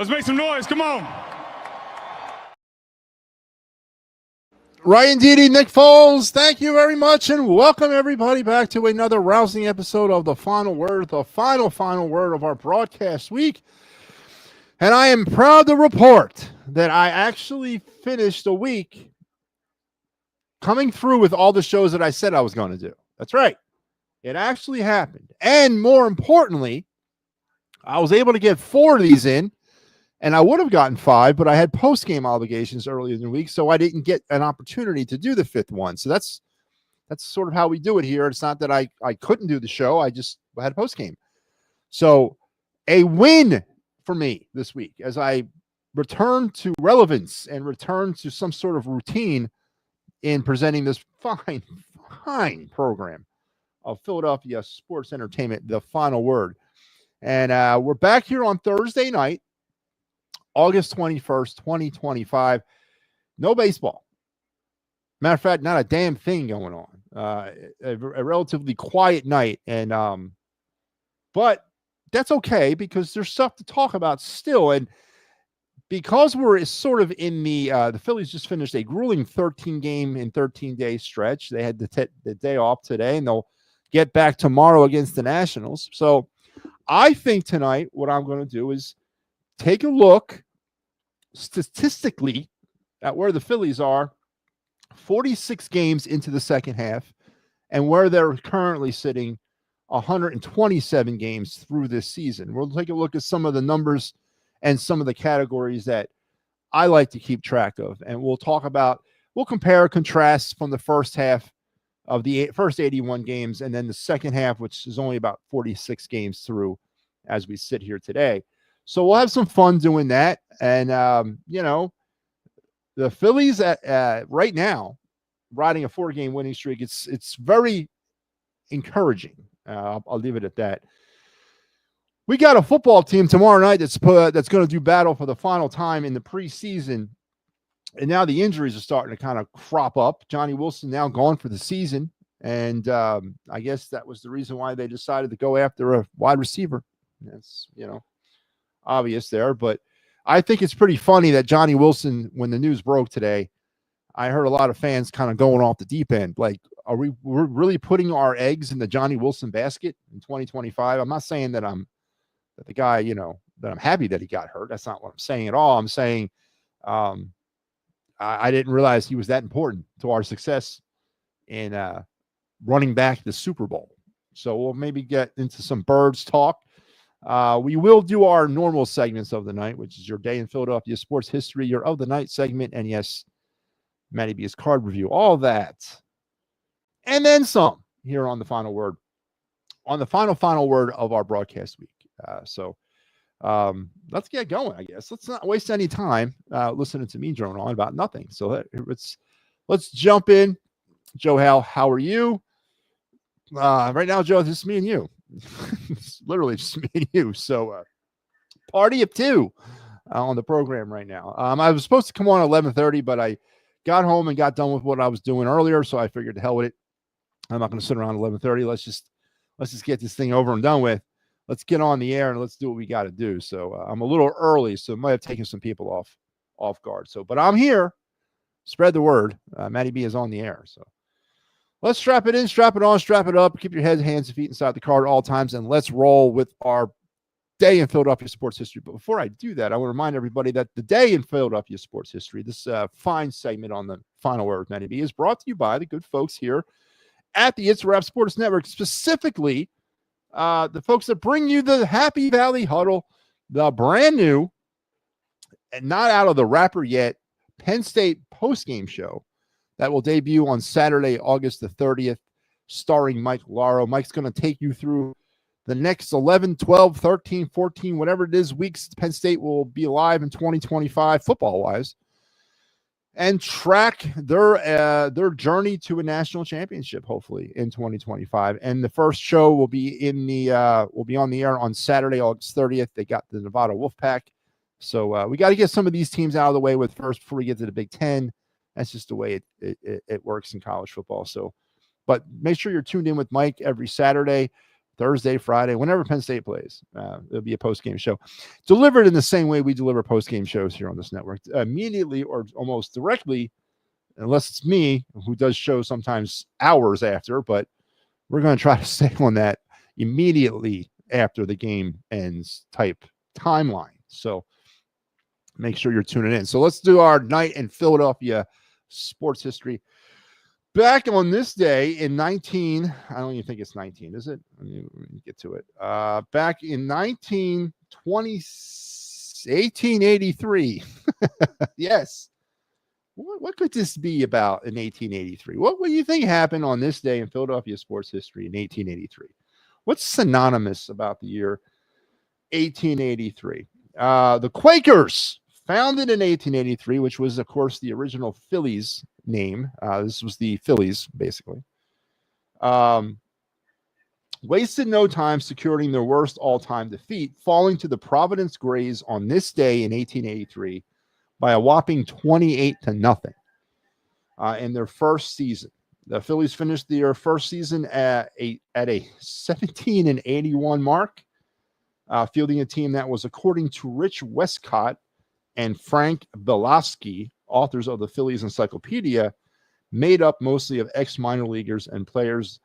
Let's make some noise. Come on. Right indeed, Nick Foles. Thank you very much, and welcome everybody back to another rousing episode of The Final Word, the final word of our broadcast week. And I am proud to report that I actually finished a week coming through with all the shows that I said I was going to do. That's right. It actually happened. And more importantly, I was able to get 4 of these in. And I would have gotten 5, but I had post-game obligations earlier in the week, so I didn't get an opportunity to do the 5th one. So that's sort of how we do it here. It's not that I couldn't do the show. I had post-game. So a win for me this week as I return to relevance and return to some sort of routine in presenting this fine program of Philadelphia sports entertainment, The Final Word. And we're back here on Thursday night, August 21st, 2025. No baseball. Matter of fact, not a damn thing going on. A relatively quiet night. And but that's okay because there's stuff to talk about still. And because we're sort of in the Phillies just finished a grueling 13-game in 13-day stretch. They had the day off today, and they'll get back tomorrow against the Nationals. So I think tonight what I'm going to do is take a look statistically at where the Phillies are 46 games into the second half and where they're currently sitting 127 games through this season. We'll take a look at some of the numbers and some of the categories that I like to keep track of. And we'll compare contrast from the first half of the first 81 games and then the second half, which is only about 46 games through as we sit here today. So we'll have some fun doing that. And, the Phillies right now riding a 4-game winning streak. It's very encouraging. I'll leave it at that. We got a football team tomorrow night that's going to do battle for the final time in the preseason. And now the injuries are starting to kind of crop up. Johnny Wilson now gone for the season. And I guess that was the reason why they decided to go after a wide receiver. That's, obvious there. But I think it's pretty funny that Johnny Wilson, when the news broke today, I heard a lot of fans kind of going off the deep end. Like, we're really putting our eggs in the Johnny Wilson basket in 2025? I'm not saying that the guy, that I'm happy that he got hurt. That's not what I'm saying at all. I'm saying I didn't realize he was that important to our success in running back the Super Bowl. So we'll maybe get into some birds talk. We will do our normal segments of the night, which is your day in Philadelphia sports history, your of the night segment, and yes, MattyB's card review, all that. And then some here on the final word, on the final word of our broadcast week. So let's get going, I guess. Let's not waste any time listening to me drone on about nothing. So let's jump in. Joe Hal, how are you? Right now, Joe, this is me and you. It's literally just me and you. So party of 2 on the program right now. I was supposed to come on at 11:30, but I got home and got done with what I was doing earlier. So I figured, the hell with it. I'm not going to sit around 11:30. Let's just get this thing over and done with. Let's get on the air and let's do what we got to do. So I'm a little early, so it might have taken some people off guard. So, but I'm here. Spread the word. MattyB is on the air. So let's strap it in, strap it on, strap it up. Keep your head, hands, and feet inside the car at all times, and let's roll with our day in Philadelphia sports history. But before I do that, I want to remind everybody that the day in Philadelphia sports history, this fine segment on the final word with MattyB, is brought to you by the good folks here at the It's Rap Sports Network, specifically the folks that bring you the Happy Valley Huddle, the brand new and not out of the wrapper yet Penn State postgame show that will debut on Saturday, August the 30th, starring Mike Laro. Mike's going to take you through the next 11, 12, 13, 14, whatever it is, weeks Penn State will be alive in 2025, football-wise, and track their journey to a national championship, hopefully, in 2025. And the first show will be on the air on Saturday, August 30th. They got the Nevada Wolfpack. So we got to get some of these teams out of the way with first before we get to the Big Ten. That's just the way it works in college football. So, but make sure you're tuned in with Mike every Saturday. Thursday, Friday, whenever Penn State plays. It'll be a post-game show. Delivered in the same way we deliver post-game shows here on this network. Immediately or almost directly, unless it's me, who does shows sometimes hours after, but we're going to try to stay on that immediately after the game ends type timeline. So make sure you're tuning in. So let's do our night in Philadelphia sports history. Back on this day in I don't even think it's 19, is it? Let me get to it. Back in 1883. Yes. What could this be about in 1883? What do you think happened on this day in Philadelphia sports history in 1883? What's synonymous about the year 1883? The Quakers, founded in 1883, which was, of course, the original Phillies name. This was the Phillies, basically. Wasted no time securing their worst all-time defeat, falling to the Providence Grays on this day in 1883 by a whopping 28-0 in their first season. The Phillies finished their first season at a 17-81 mark, fielding a team that was, according to Rich Westcott and Frank Belowski, authors of the Phillies Encyclopedia, made up mostly of ex-minor leaguers and players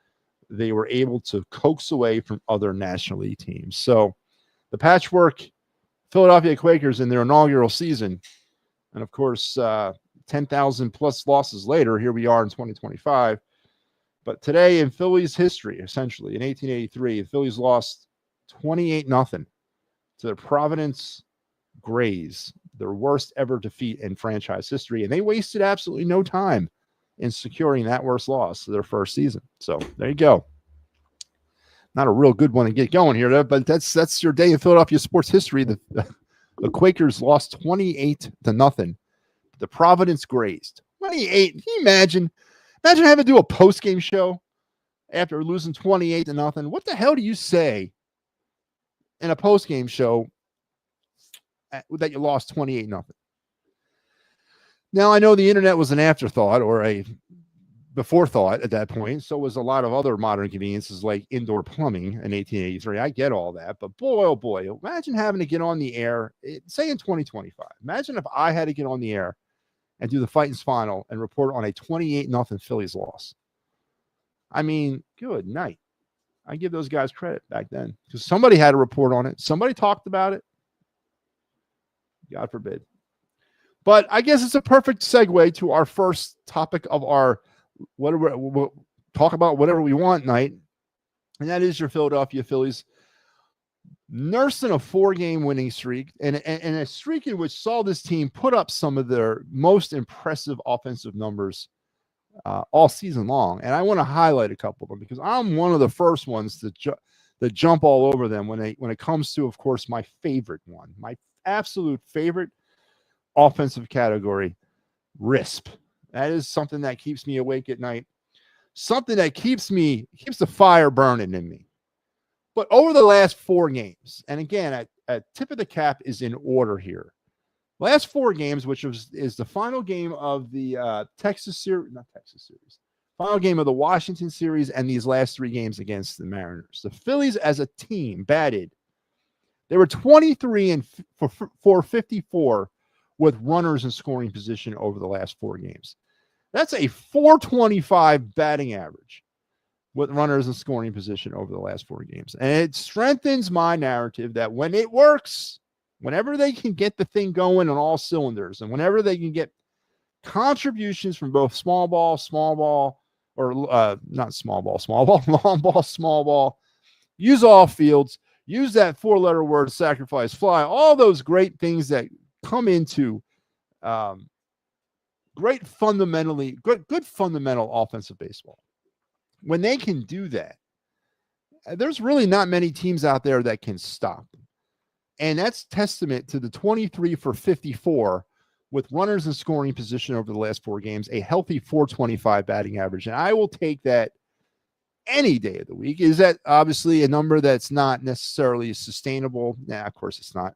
they were able to coax away from other National League teams. So the patchwork Philadelphia Quakers in their inaugural season, and of course, 10,000 plus losses later, here we are in 2025. But today in Phillies history, essentially, in 1883, the Phillies lost 28-0 to the Providence Grays, their worst ever defeat in franchise history. And they wasted absolutely no time in securing that worst loss to their first season. So there you go. Not a real good one to get going here, but that's your day in Philadelphia sports history. The Quakers lost 28-0 to the Providence Grays. 28. Can you imagine? Imagine having to do a post-game show after losing 28-0. What the hell do you say in a post-game show that you lost 28-0? Now, I know the internet was an afterthought or a before thought at that point. So was a lot of other modern conveniences like indoor plumbing in 1883. I get all that, but boy, oh boy, imagine having to get on the air, say in 2025. Imagine if I had to get on the air and do the Fightins final and report on a 28-0 Phillies loss. I mean, good night. I give those guys credit back then because somebody had a report on it. Somebody talked about it. God forbid. But I guess it's a perfect segue to our first topic of our whatever we'll talk about whatever we want night, and that is your Philadelphia Phillies nursing a 4-game winning streak and a streak in which saw this team put up some of their most impressive offensive numbers all season long. And I want to highlight a couple of them because I'm one of the first ones to jump all over them when it comes to, of course, my favorite one, my absolute favorite offensive category, RISP. That is something that keeps me awake at night, something that keeps the fire burning in me. But over the last 4 games, and again, a tip of the cap is in order here. Last 4 games, which is the final game of the final game of the Washington series, and these last 3 games against the Mariners. The Phillies as a team batted. They were 23 for 54 with runners in scoring position over the last 4 games. That's a .425 batting average with runners in scoring position over the last 4 games. And it strengthens my narrative that when it works, whenever they can get the thing going on all cylinders, and whenever they can get contributions from both long ball, small ball, use all fields, use that 4-letter word, sacrifice fly, all those great things that come into good fundamental offensive baseball. When they can do that, there's really not many teams out there that can stop them. And that's testament to the 23 for 54 with runners in scoring position over the last 4 games, a healthy .425 batting average. And I will take that any day of the week. Is that obviously a number that's not necessarily sustainable? Nah, of course it's not.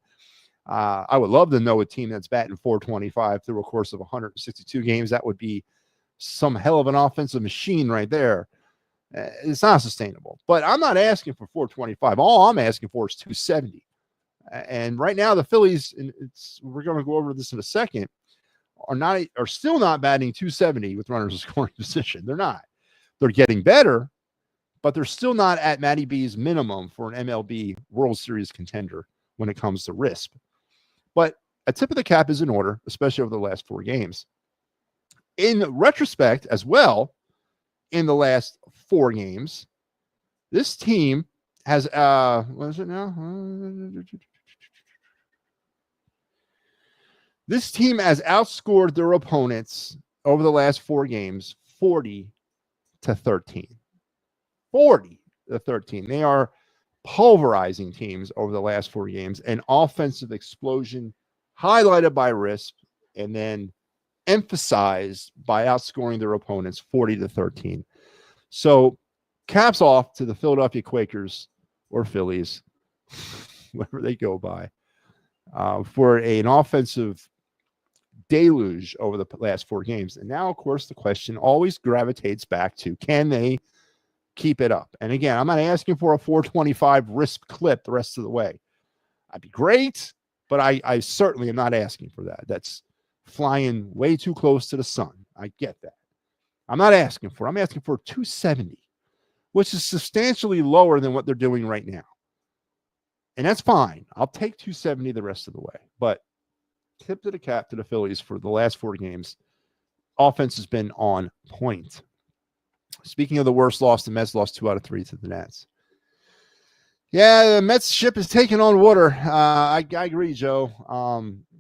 I would love to know a team that's batting .425 through a course of 162 games. That would be some hell of an offensive machine right there. It's not sustainable. But I'm not asking for 425. All I'm asking for is 270. And right now, the Phillies, and we're going to go over this in a second, are still not batting 270 with runners in scoring position. They're not. They're getting better, but they're still not at Matty B's minimum for an MLB World Series contender when it comes to RISP. But a tip of the cap is in order, especially over the last 4 games. In retrospect, as well, in the last 4 games, this team has what is it now? This team has outscored their opponents over the last 4 games 40-13. 40-13. They are pulverizing teams over the last 4 games. An offensive explosion highlighted by RISP and then emphasized by outscoring their opponents 40-13. So caps off to the Philadelphia Quakers or Phillies, whatever they go by, for an offensive deluge over the last 4 games. And now, of course, the question always gravitates back to, can they keep it up? And again, I'm not asking for a 425 RISP clip the rest of the way. That'd be great, but I certainly am not asking for that. That's flying way too close to the sun. I get that. I'm asking for 270, which is substantially lower than what they're doing right now. And that's fine. I'll take 270 the rest of the way. But tip to the cap to the Phillies for the last 4 games. Offense has been on point. Speaking of the worst loss, the Mets lost 2 out of 3 to the Nats. Yeah, the Mets ship is taking on water. I agree, Joe.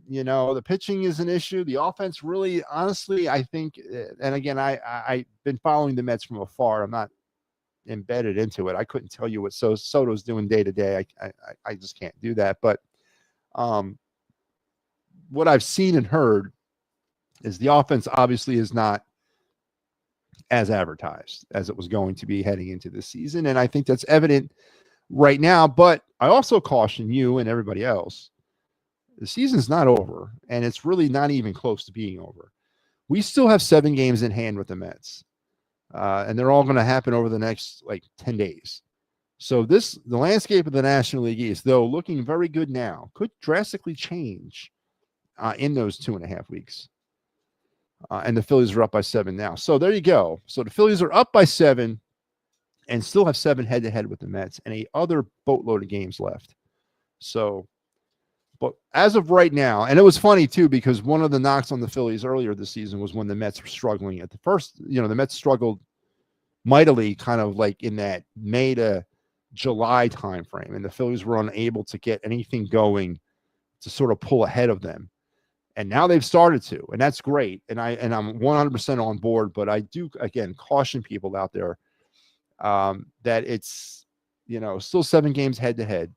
The pitching is an issue. The offense really, honestly, I think, and again, I've been following the Mets from afar. I'm not embedded into it. I couldn't tell you what Soto's doing day to day. I just can't do that. But what I've seen and heard is the offense obviously is not as advertised as it was going to be heading into this season. And I think that's evident right now. But I also caution you and everybody else, the season's not over, and it's really not even close to being over. We still have 7 games in hand with the Mets, and they're all going to happen over the next 10 days. So the landscape of the National League East, though looking very good now, could drastically change in those 2.5 weeks. And the Phillies are up by 7 now. So there you go. So the Phillies are up by 7 and still have 7 head-to-head with the Mets and a other boatload of games left. So, but as of right now, and it was funny too, because one of the knocks on the Phillies earlier this season was when the Mets were struggling at the first, the Mets struggled mightily kind of in that May to July timeframe, and the Phillies were unable to get anything going to sort of pull ahead of them. And now they've started to, and that's great. And I'm 100% on board, but I do, again, caution people out there that it's, still 7 games head to head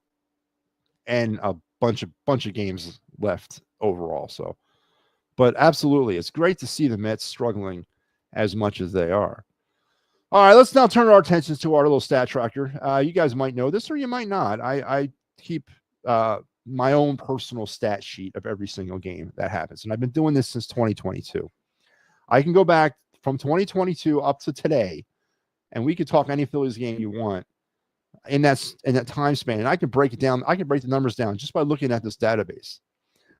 and a bunch of games left overall. So, but absolutely, it's great to see the Mets struggling as much as they are. All right, let's now turn our attentions to our little stat tracker. You guys might know this or you might not. I keep my own personal stat sheet of every single game that happens. And I've been doing this since 2022. I can go back from 2022 up to today, and we could talk any Phillies game you want in that time span. And I can break it down. I can break the numbers down just by looking at this database.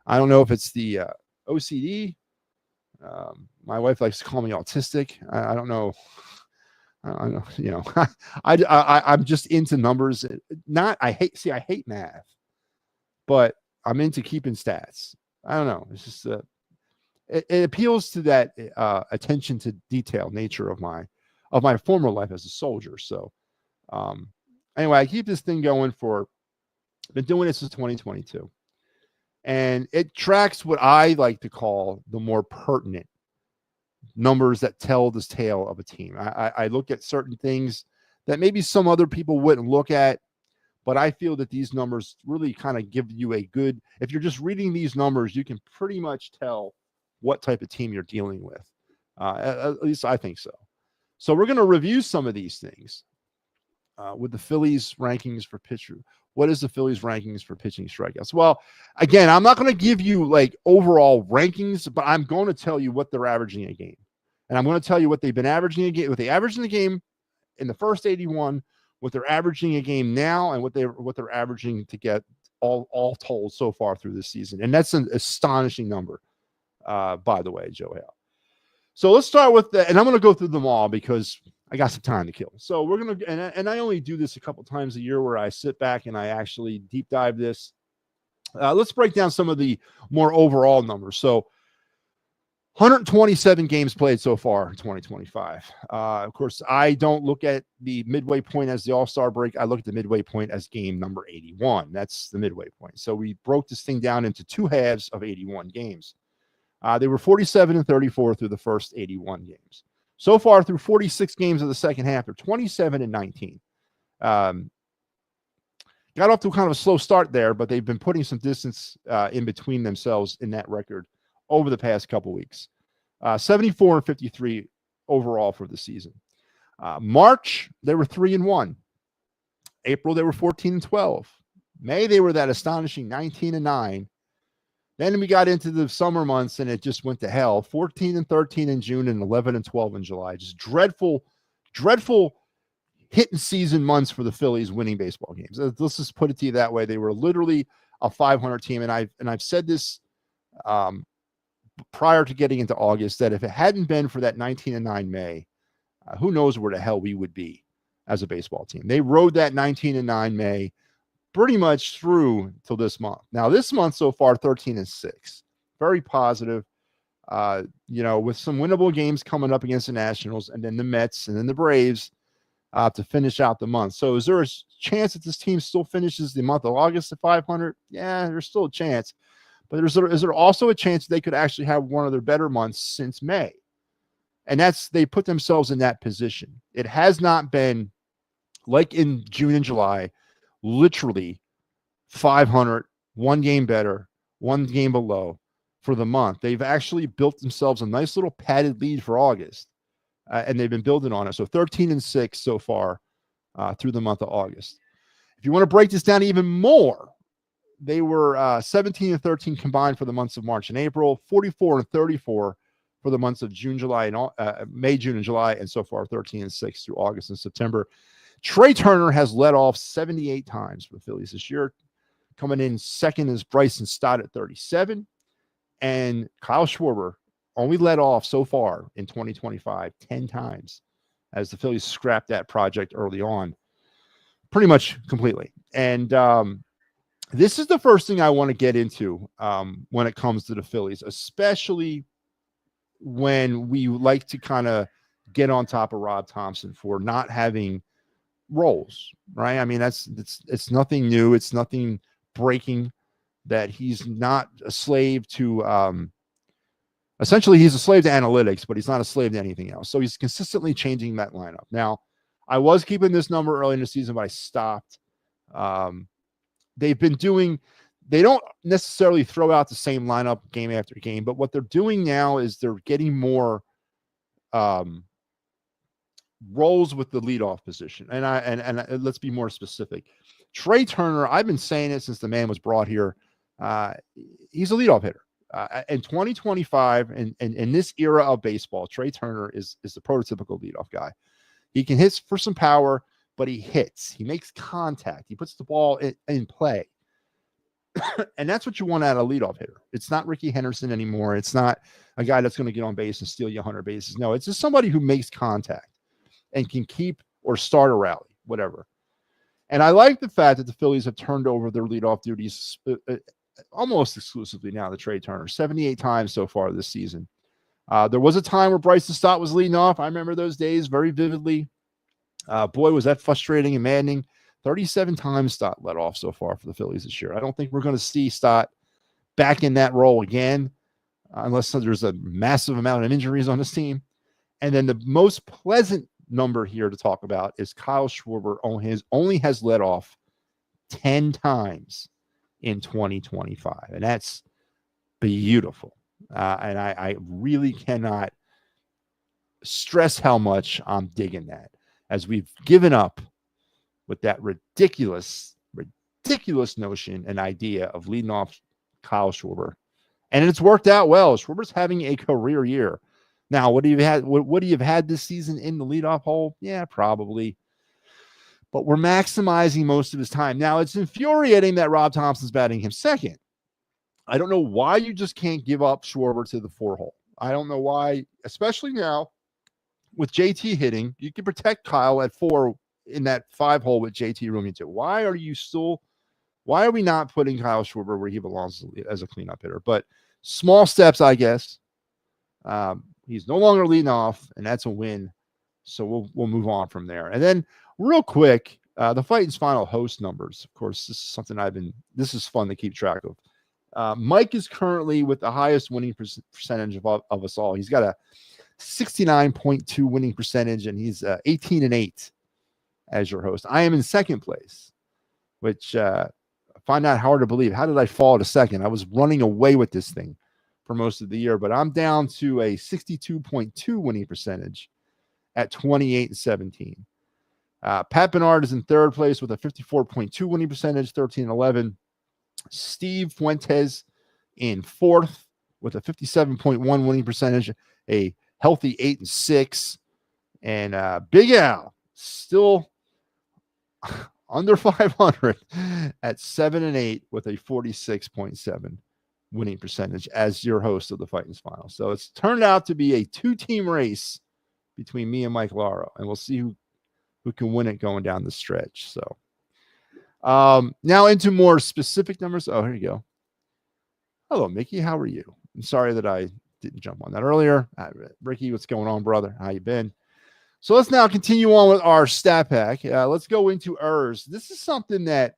I don't know if it's the OCD. My wife likes to call me autistic. I don't know. I don't, I'm just into numbers. I hate math, but I'm into keeping stats. I don't know. It's just it appeals to that attention to detail nature of my former life as a soldier. So anyway, I keep this thing going been doing it since 2022, and it tracks what I like to call the more pertinent numbers that tell this tale of a team. I look at certain things that maybe some other people wouldn't look at, but I feel that these numbers really kind of give you a good, if you're just reading these numbers, you can pretty much tell what type of team you're dealing with. At least I think so. So we're going to review some of these things with the Phillies rankings for pitcher. What is the Phillies rankings for pitching strikeouts? Well, again, I'm not going to give you overall rankings, but I'm going to tell you what they're averaging a game. And I'm going to tell you what they've been averaging a game, what they averaged in the game in the first 81, what they're averaging a game now, and what they're averaging to get all told so far through this season. And that's an astonishing number, by the way, Joe Hale. So let's start with that, and I'm going to go through them all because I got some time to kill. So we're going to, and I only do this a couple times a year where I sit back and I actually deep dive this. Let's break down some of the more overall numbers. So 127 games played so far in 2025. Of course, I don't look at the midway point as the All-Star break. I look at the midway point as game number 81. That's the midway point. So we broke this thing down into two halves of 81 games. They were 47 and 34 through the first 81 games. So far, through 46 games of the second half, they're 27 and 19. Got off to kind of a slow start there, but they've been putting some distance in between themselves in that record over the past couple weeks. 74 and 53 overall for the season. March, they were 3-1. April, they were 14 and 12. May, they were that astonishing 19 and 9. Then we got into the summer months and it just went to hell. 14 and 13 in June and 11 and 12 in July. Just dreadful hit and season months for the Phillies winning baseball games. Let's just put it to you that way. They were literally a 500 team. And I've said this prior to getting into August, that if it hadn't been for that 19 and 9 May, who knows where the hell we would be as a baseball team. They rode that 19 and 9 May pretty much through till this month. Now, this month so far, 13 and 6. Very positive, with some winnable games coming up against the Nationals and then the Mets and then the Braves to finish out the month. So is there a chance that this team still finishes the month of August at 500? Yeah, there's still a chance. But is there also a chance they could actually have one of their better months since May? And they put themselves in that position. It has not been like in June and July, literally 500, one game better, one game below for the month. They've actually built themselves a nice little padded lead for August, and they've been building on it. So 13 and 6 so far through the month of August. If you want to break this down even more, they were 17 and 13 combined for the months of March and April, 44 and 34 for the months of June, July, and May, June, and July, and so far 13 and 6 through August and September. Trey Turner has led off 78 times for the Phillies this year. Coming in second is Bryson Stott at 37. And Kyle Schwarber only led off so far in 2025 10 times as the Phillies scrapped that project early on pretty much completely. And this is the first thing I want to get into when it comes to the Phillies, especially when we like to kind of get on top of Rob Thompson for not having roles, right? I mean, it's nothing new. It's nothing breaking that he's not a slave to, essentially he's a slave to analytics, but he's not a slave to anything else. So he's consistently changing that lineup. Now, I was keeping this number early in the season, but I stopped. They don't necessarily throw out the same lineup game after game, but what they're doing now is they're getting more roles with the leadoff position. And let's be more specific. Trey Turner, I've been saying it since the man was brought here. He's a leadoff hitter. In 2025, and in this era of baseball, Trey Turner is the prototypical leadoff guy. He can hit for some power, but he hits. He makes contact. He puts the ball in play. And that's what you want out of a leadoff hitter. It's not Ricky Henderson anymore. It's not a guy that's going to get on base and steal you 100 bases. No, it's just somebody who makes contact and can keep or start a rally, whatever. And I like the fact that the Phillies have turned over their leadoff duties almost exclusively now to Trey Turner, 78 times so far this season. There was a time where Bryson Stott was leading off. I remember those days very vividly. Boy, was that frustrating and maddening. 37 times Stott led off so far for the Phillies this year. I don't think we're going to see Stott back in that role again, unless there's a massive amount of injuries on this team. And then the most pleasant number here to talk about is Kyle Schwarber only has led off 10 times in 2025. And that's beautiful. And I really cannot stress how much I'm digging that, as we've given up with that ridiculous notion and idea of leading off Kyle Schwarber. And it's worked out well. Schwarber's having a career year. Now, would he have had this season in the leadoff hole? Yeah, probably. But we're maximizing most of his time. Now, it's infuriating that Rob Thompson's batting him second. I don't know why you just can't give up Schwarber to the 4 hole. I don't know why, especially now with JT hitting, you can protect Kyle at 4 in that 5 hole with JT rooming too. Why are we not putting Kyle Schwarber where he belongs as a cleanup hitter? But small steps, I guess. He's no longer leading off, and that's a win. So we'll move on from there. And then real quick, the Fighting's final host numbers. Of course, this is something this is fun to keep track of. Mike is currently with the highest winning percentage of us all. He's got a 69.2 winning percentage, and he's 18-8 as your host. I am in second place, which I find that hard to believe. How did I fall to second? I was running away with this thing for most of the year, but I'm down to a 62.2 winning percentage at 28-17. Pat Bernard is in third place with a 54.2 winning percentage, 13-11. Steve Fuentes in fourth with a 57.1 winning percentage, a healthy 8-6. And Big Al still under 500 at 7-8 with a 46.7 winning percentage as your host of the Fighting's Final. So it's turned out to be a 2-team race between me and Mike Lauro, and we'll see who can win it going down the stretch. So now into more specific numbers. Oh, here you go. Hello, Mickey. How are you? I'm sorry that I didn't jump on that earlier. Ricky, what's going on, brother? How you been? So let's now continue on with our stat pack. Let's go into errors. This is something that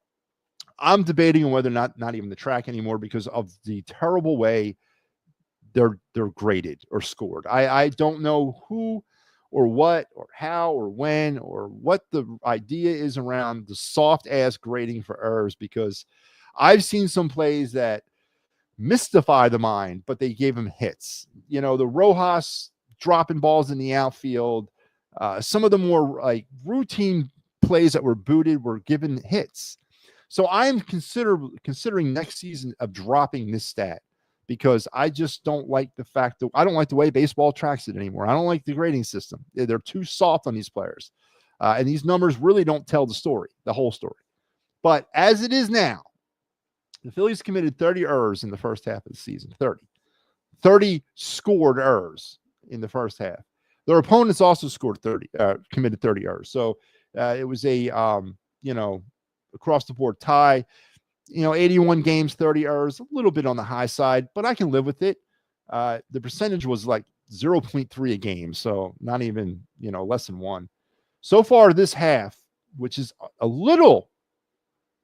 I'm debating on whether or not even the track anymore because of the terrible way they're graded or scored. I don't know who or what or how or when or what the idea is around the soft ass grading for errors, because I've seen some plays that mystify the mind, but they gave him hits. You know, the Rojas dropping balls in the outfield, some of the more like routine plays that were booted were given hits. So I'm considering next season of dropping this stat because I just don't like the fact that I don't like the way baseball tracks it anymore. I don't like the grading system. They're too soft on these players. And these numbers really don't tell the whole story. But as it is now, the Phillies committed 30 errors in the first half of the season. 30 scored errors in the first half. Their opponents also committed 30 errors. So it was a, across the board tie. 81 games, 30 errors, a little bit on the high side, but I can live with it. The percentage was like 0.3 a game, so not even, less than 1. So far this half, which is a little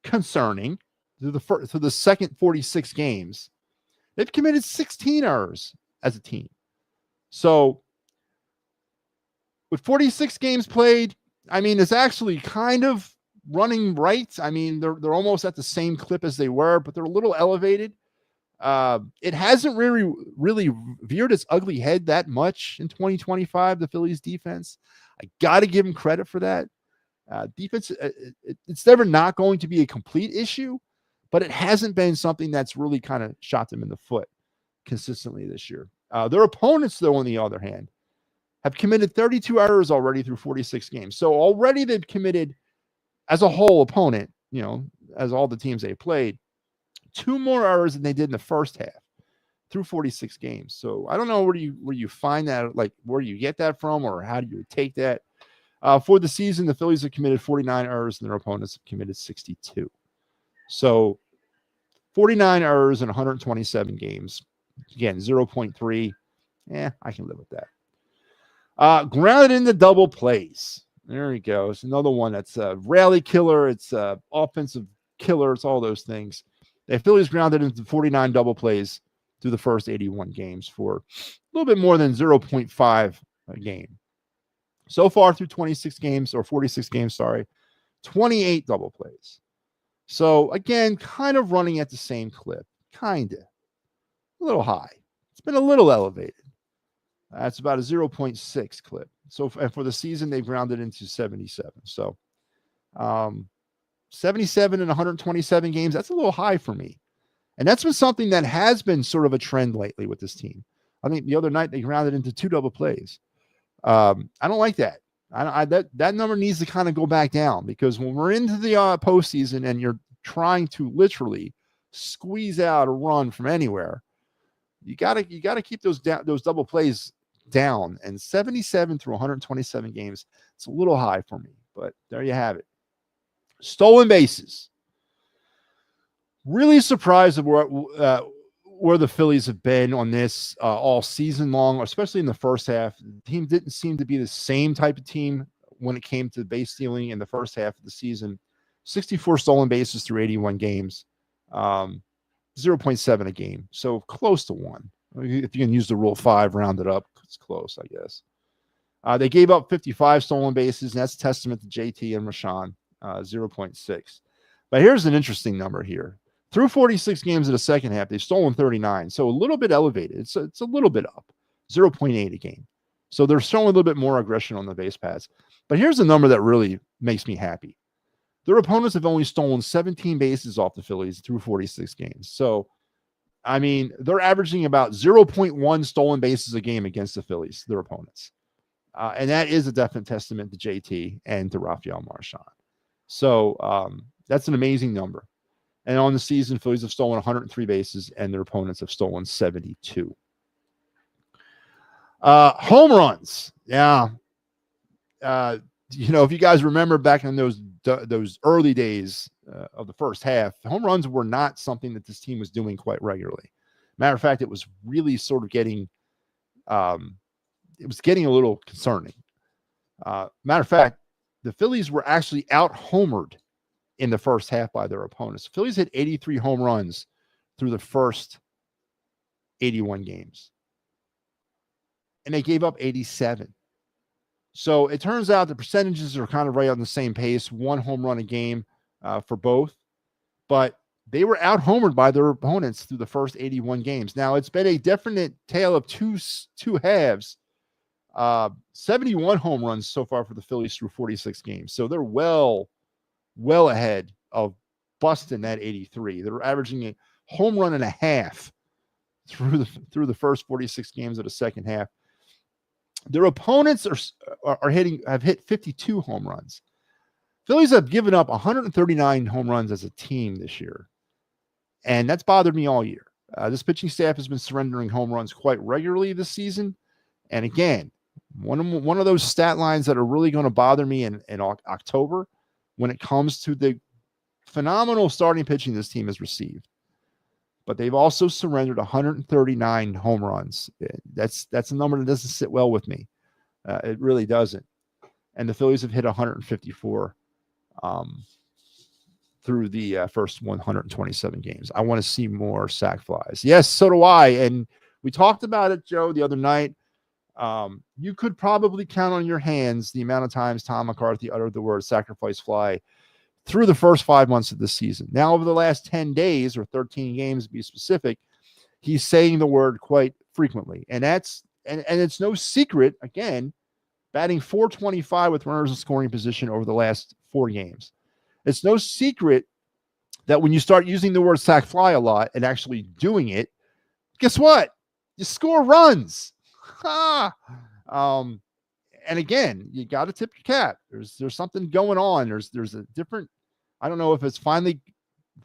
concerning, through the second 46 games, they've committed 16 errors as a team. So with 46 games played, I mean, it's actually kind of running right. I mean, they're almost at the same clip as they were, but they're a little elevated. It hasn't really veered its ugly head that much in 2025, the Phillies defense. I got to give them credit for that. Defense, it's never not going to be a complete issue, but it hasn't been something that's really kind of shot them in the foot consistently this year. Their opponents, though, on the other hand, have committed 32 errors already through 46 games. So already they've committed, as a whole opponent, as all the teams they played, 2 more errors than they did in the first half through 46 games. So I don't know where you find that, like where you get that from, or how do you take that? For the season, the Phillies have committed 49 errors and their opponents have committed 62. So 49 errors in 127 games. Again, 0.3. I can live with that. Grounded into double plays. There he goes. Another one that's a rally killer. It's a offensive killer. It's all those things. The Phillies grounded into 49 double plays through the first 81 games for a little bit more than 0.5 a game. So far through 26 games, or 46 games, 28 double plays. So again, kind of running at the same clip. Kind of. A little high. It's been a little elevated. That's about a 0.6 clip. So for the season, they've grounded into 77. So 77 in 127 games, that's a little high for me. And that's been something that has been sort of a trend lately with this team. I think the other night they rounded into 2 double plays. I don't like that. That number needs to kind of go back down, because when we're into the postseason and you're trying to literally squeeze out a run from anywhere, you gotta keep those double plays down. And 77 through 127 games, it's a little high for me, but there you have it. Stolen bases. Really surprised of where the Phillies have been on this all season long, especially in the first half. The team didn't seem to be the same type of team when it came to base stealing in the first half of the season. 64 stolen bases through 81 games, 0.7 a game, so close to 1. If you can use the rule 5, round it up, it's close, I guess. They gave up 55 stolen bases, and that's a testament to JT and Rashawn, 0.6. But here's an interesting number here. Through 46 games in the second half, they've stolen 39, so a little bit elevated. It's a little bit up, 0.8 a game. So they're showing a little bit more aggression on the base paths. But here's a number that really makes me happy. Their opponents have only stolen 17 bases off the Phillies through 46 games. So, I mean, they're averaging about 0.1 stolen bases a game against the Phillies, their opponents. And that is a definite testament to JT and to Rafael Marchand. So that's an amazing number. And on the season, Phillies have stolen 103 bases, and their opponents have stolen 72. Home runs. Yeah. If you guys remember back in those early days of the first half, home runs were not something that this team was doing quite regularly. Matter of fact, it was really sort of getting a little concerning. Matter of fact, the Phillies were actually out-homered in the first half by their opponents. The Phillies hit 83 home runs through the first 81 games. And they gave up 87. So it turns out the percentages are kind of right on the same pace, 1 home run a game for both. But they were out-homered by their opponents through the first 81 games. Now, it's been a definite tale of two halves. 71 home runs so far for the Phillies through 46 games. So they're well ahead of busting that 83. They're averaging a home run and a half through the first 46 games of the second half. Their opponents have hit 52 home runs. Phillies have given up 139 home runs as a team this year, and that's bothered me all year. This pitching staff has been surrendering home runs quite regularly this season, and again, one of those stat lines that are really going to bother me in October when it comes to the phenomenal starting pitching this team has received. But they've also surrendered 139 home runs. That's a number that doesn't sit well with me. It really doesn't. And the Phillies have hit 154 through the first 127 games. I want to see more sac flies. Yes, so do I. And we talked about it, Joe, the other night. You could probably count on your hands the amount of times Tom McCarthy uttered the word sacrifice fly through the first 5 months of the season. Now, over the last 10 days or 13 games, to be specific, he's saying the word quite frequently. And it's no secret, again, batting .425 with runners in scoring position over the last 4 games. It's no secret that when you start using the word sac fly a lot and actually doing it, guess what? You score runs. And again, you got to tip your cap. There's something going on. There's a different, I don't know if it's finally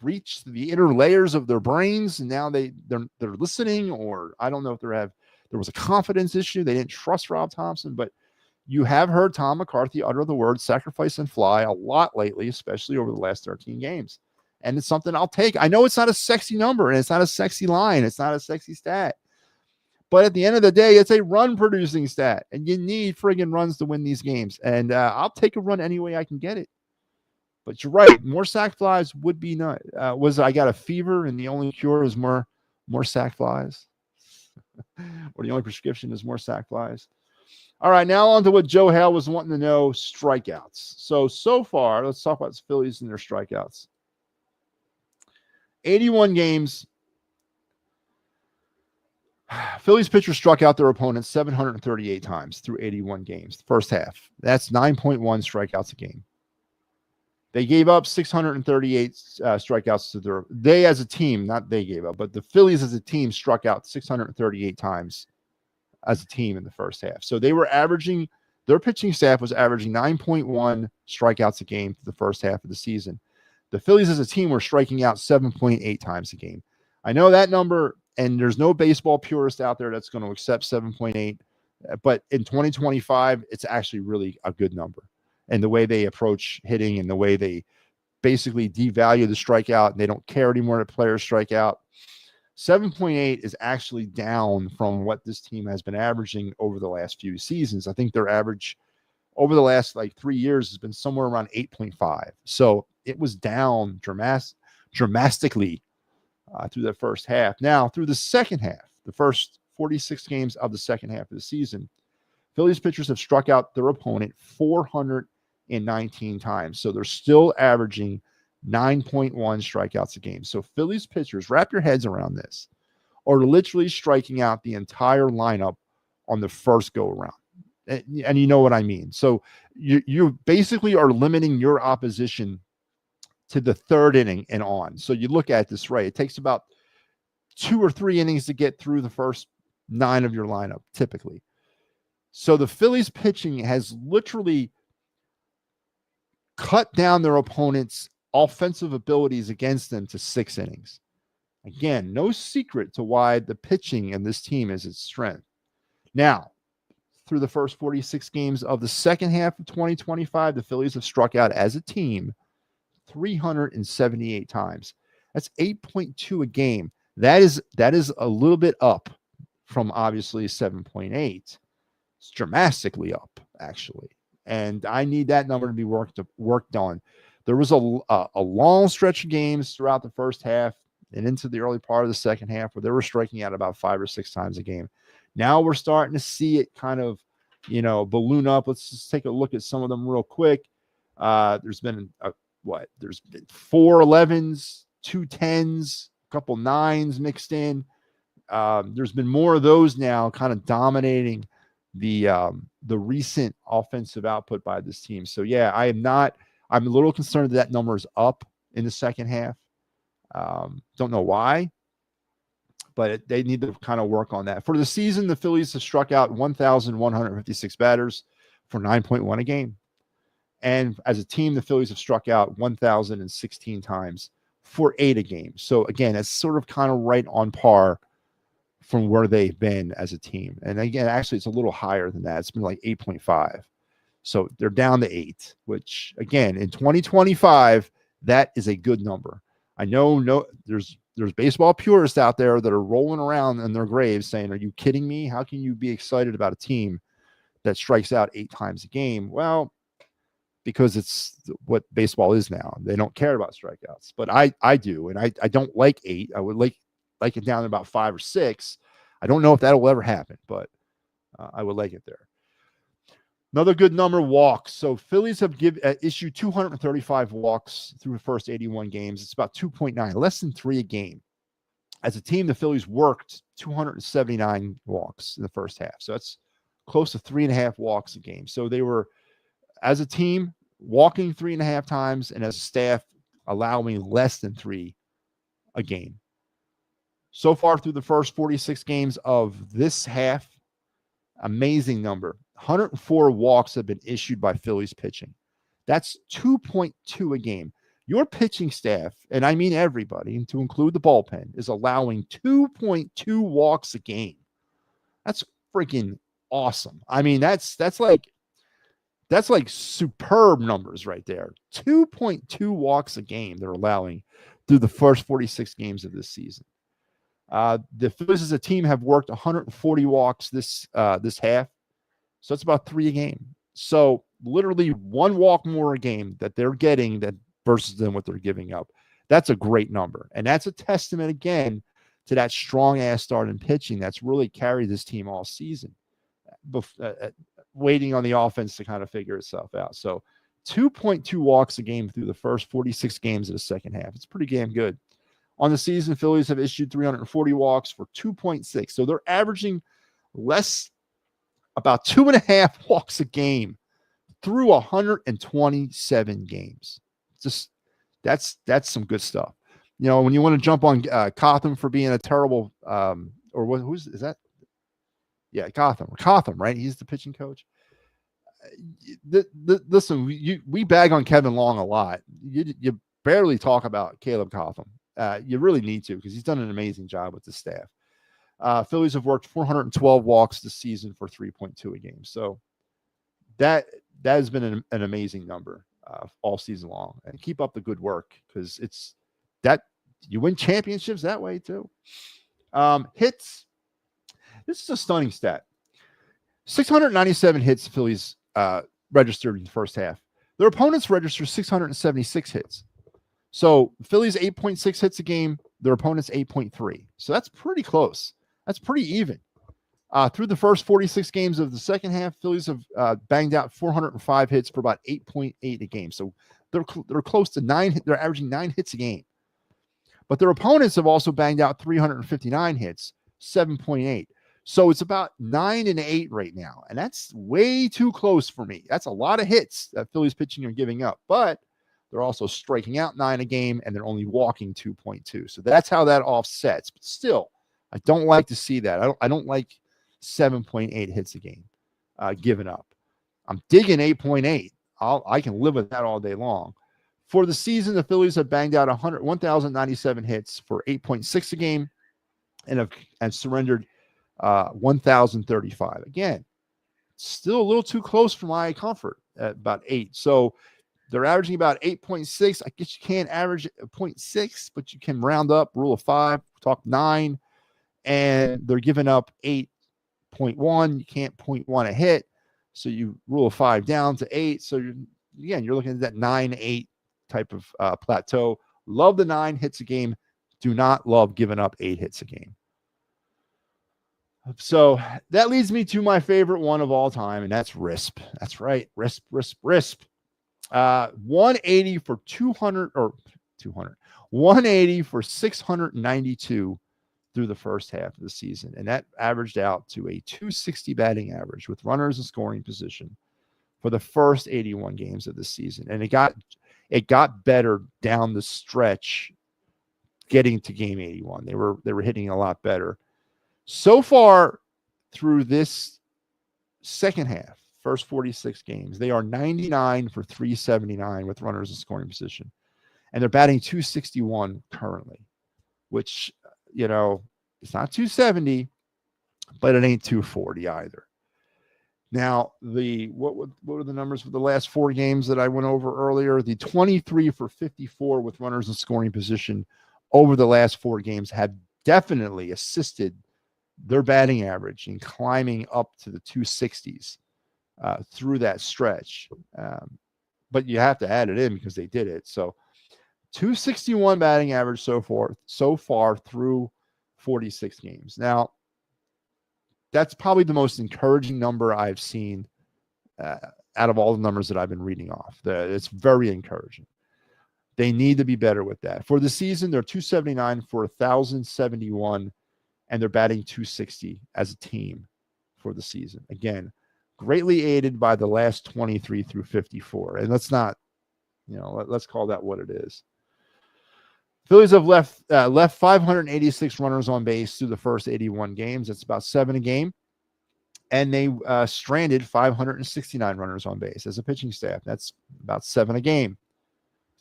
reached the inner layers of their brains and now they're listening, or I don't know if there was a confidence issue. They didn't trust Rob Thompson, but you have heard Tom McCarthy utter the word sacrifice and fly a lot lately, especially over the last 13 games. And it's something I'll take. I know it's not a sexy number and it's not a sexy line. It's not a sexy stat. But at the end of the day, it's a run-producing stat, and you need friggin' runs to win these games. And I'll take a run any way I can get it. But you're right, more sac flies would be nice. I got a fever, and the only cure is more sac flies, or the only prescription is more sac flies. All right, now on to what Joe Hale was wanting to know: strikeouts. So far, let's talk about the Phillies and their strikeouts. 81 games. Phillies pitchers struck out their opponents 738 times through 81 games, the first half. That's 9.1 strikeouts a game. They gave up 638 strikeouts they as a team, not they gave up, but the Phillies as a team struck out 638 times as a team in the first half. So they were averaging, their pitching staff was averaging 9.1 strikeouts a game for the first half of the season. The Phillies as a team were striking out 7.8 times a game. I know that number, and there's no baseball purist out there that's going to accept 7.8, but in 2025, it's actually really a good number. And the way they approach hitting and the way they basically devalue the strikeout and they don't care anymore that players strike out. 7.8 is actually down from what this team has been averaging over the last few seasons. I think their average over the last 3 years has been somewhere around 8.5. So it was down dramatically through the first half. Now, through the second half, the first 46 games of the second half of the season, Phillies pitchers have struck out their opponent 419 times. So they're still averaging 9.1 strikeouts a game. So Phillies pitchers, wrap your heads around this, are literally striking out the entire lineup on the first go around. And you know what I mean. So you basically are limiting your opposition to the third inning and on. So you look at this, right? It takes about 2 or 3 innings to get through the first 9 of your lineup, typically. So the Phillies pitching has literally cut down their opponent's offensive abilities against them to 6 innings. Again, no secret to why the pitching in this team is its strength. Now, through the first 46 games of the second half of 2025, the Phillies have struck out as a team 378 times. That's 8.2 a game. That is a little bit up from obviously 7.8. It's dramatically up, actually. And I need that number to be worked on. There was a long stretch of games throughout the first half and into the early part of the second half where they were striking out about 5 or 6 times a game. Now we're starting to see it kind of, balloon up. Let's just take a look at some of them real quick. There's been There's been 4 11s, 2 10s, a couple 9s mixed in. There's been more of those now, kind of dominating the recent offensive output by this team. So yeah, I'm a little concerned that number is up in the second half. Don't know why, but they need to kind of work on that. For the season, the Phillies have struck out 1,156 batters for 9.1 a game. And as a team, the Phillies have struck out 1,016 times for 8 a game. So again, it's sort of kind of right on par from where they've been as a team. And again, actually, it's a little higher than that. It's been like 8.5. So they're down to 8, which again, in 2025, that is a good number. I know there's baseball purists out there that are rolling around in their graves saying, "Are you kidding me? How can you be excited about a team that strikes out 8 times a game?" Well, because it's what baseball is now. They don't care about strikeouts, but I do, and I don't like 8. I would like it down to about 5 or 6. I don't know if that'll ever happen, but I would like it there. Another good number, walks. So Phillies have issued 235 walks through the first 81 games. It's about 2.9, less than 3 a game. As a team, the Phillies worked 279 walks in the first half. So that's close to 3.5 walks a game. So they were, as a team, walking 3.5 times, and as a staff, allowing less than 3 a game. So far through the first 46 games of this half, amazing number. 104 walks have been issued by Phillies pitching. That's 2.2 a game. Your pitching staff, and I mean everybody, to include the bullpen, is allowing 2.2 walks a game. That's freaking awesome. I mean, that's like superb numbers right there. 2.2 walks a game they're allowing through the first 46 games of this season. The Phillies as a team have worked 140 walks this half. So it's about 3 a game. So literally 1 walk more a game that they're getting that versus than what they're giving up. That's a great number. And that's a testament, again, to that strong-ass start in pitching that's really carried this team all season, waiting on the offense to kind of figure itself out. So 2.2 walks a game through the first 46 games of the second half. It's pretty damn good. On the season, Phillies have issued 340 walks for 2.6. So they're averaging about 2.5 walks a game through 127 games. Just that's some good stuff. When you want to jump on Cotham for being a terrible, who's that? Yeah, Gotham, right? He's the pitching coach. Listen, we bag on Kevin Long a lot. You barely talk about Caleb Cotham. You really need to, because he's done an amazing job with the staff. Phillies have worked 412 walks this season for 3.2 a game. So that has been an amazing number all season long. And keep up the good work, because it's that you win championships that way too. Hits. This is a stunning stat. 697 hits the Phillies registered in the first half. Their opponents registered 676 hits. So Phillies 8.6 hits a game, their opponents 8.3. So that's pretty close. That's pretty even. Through the first 46 games of the second half, Phillies have banged out 405 hits for about 8.8 a game. So they're close to 9. They're averaging 9 hits a game. But their opponents have also banged out 359 hits, 7.8. So it's about 9 and 8 right now. And that's way too close for me. That's a lot of hits that Phillies pitching are giving up. But they're also striking out 9 a game, and they're only walking 2.2. So that's how that offsets. But still, I don't like to see that. I don't like 7.8 hits a game given up. I'm digging 8.8. I can live with that all day long. For the season, the Phillies have banged out 1,097 hits for 8.6 a game, and have surrendered 1,035. Again, still a little too close for my comfort at about 8. So they're averaging about 8.6. I guess you can't average 0.6, but you can round up. Rule of 5, talk 9. And they're giving up 8.1. You can't 0.1 a hit. So you rule of 5 down to 8. So you're looking at that 9-8 type of plateau. Love the 9 hits a game. Do not love giving up 8 hits a game. So that leads me to my favorite one of all time, and that's RISP. That's right. RISP. 180 for 200 or 200. 180 for 692 through the first half of the season. And that averaged out to a 260 batting average with runners in scoring position for the first 81 games of the season. And it got better down the stretch getting to game 81. They were hitting a lot better. So far through this second half, first 46 games, they are 99 for 379 with runners in scoring position. And they're batting 261 currently, which, it's not 270, but it ain't 240 either. Now, what were the numbers for the last 4 games that I went over earlier? The 23 for 54 with runners in scoring position over the last 4 games have definitely assisted their batting average in climbing up to the 260s through that stretch. But you have to add it in because they did it. So 261 batting average so far through 46 games. Now, that's probably the most encouraging number I've seen out of all the numbers that I've been reading off. It's very encouraging. They need to be better with that. For the season, they're 279 for 1,071, and they're batting 260 as a team for the season. Again, greatly aided by the last 23 through 54. And let's not, let's call that what it is. Phillies have left 586 runners on base through the first 81 games. That's about 7 a game. And they stranded 569 runners on base as a pitching staff. That's about 7 a game.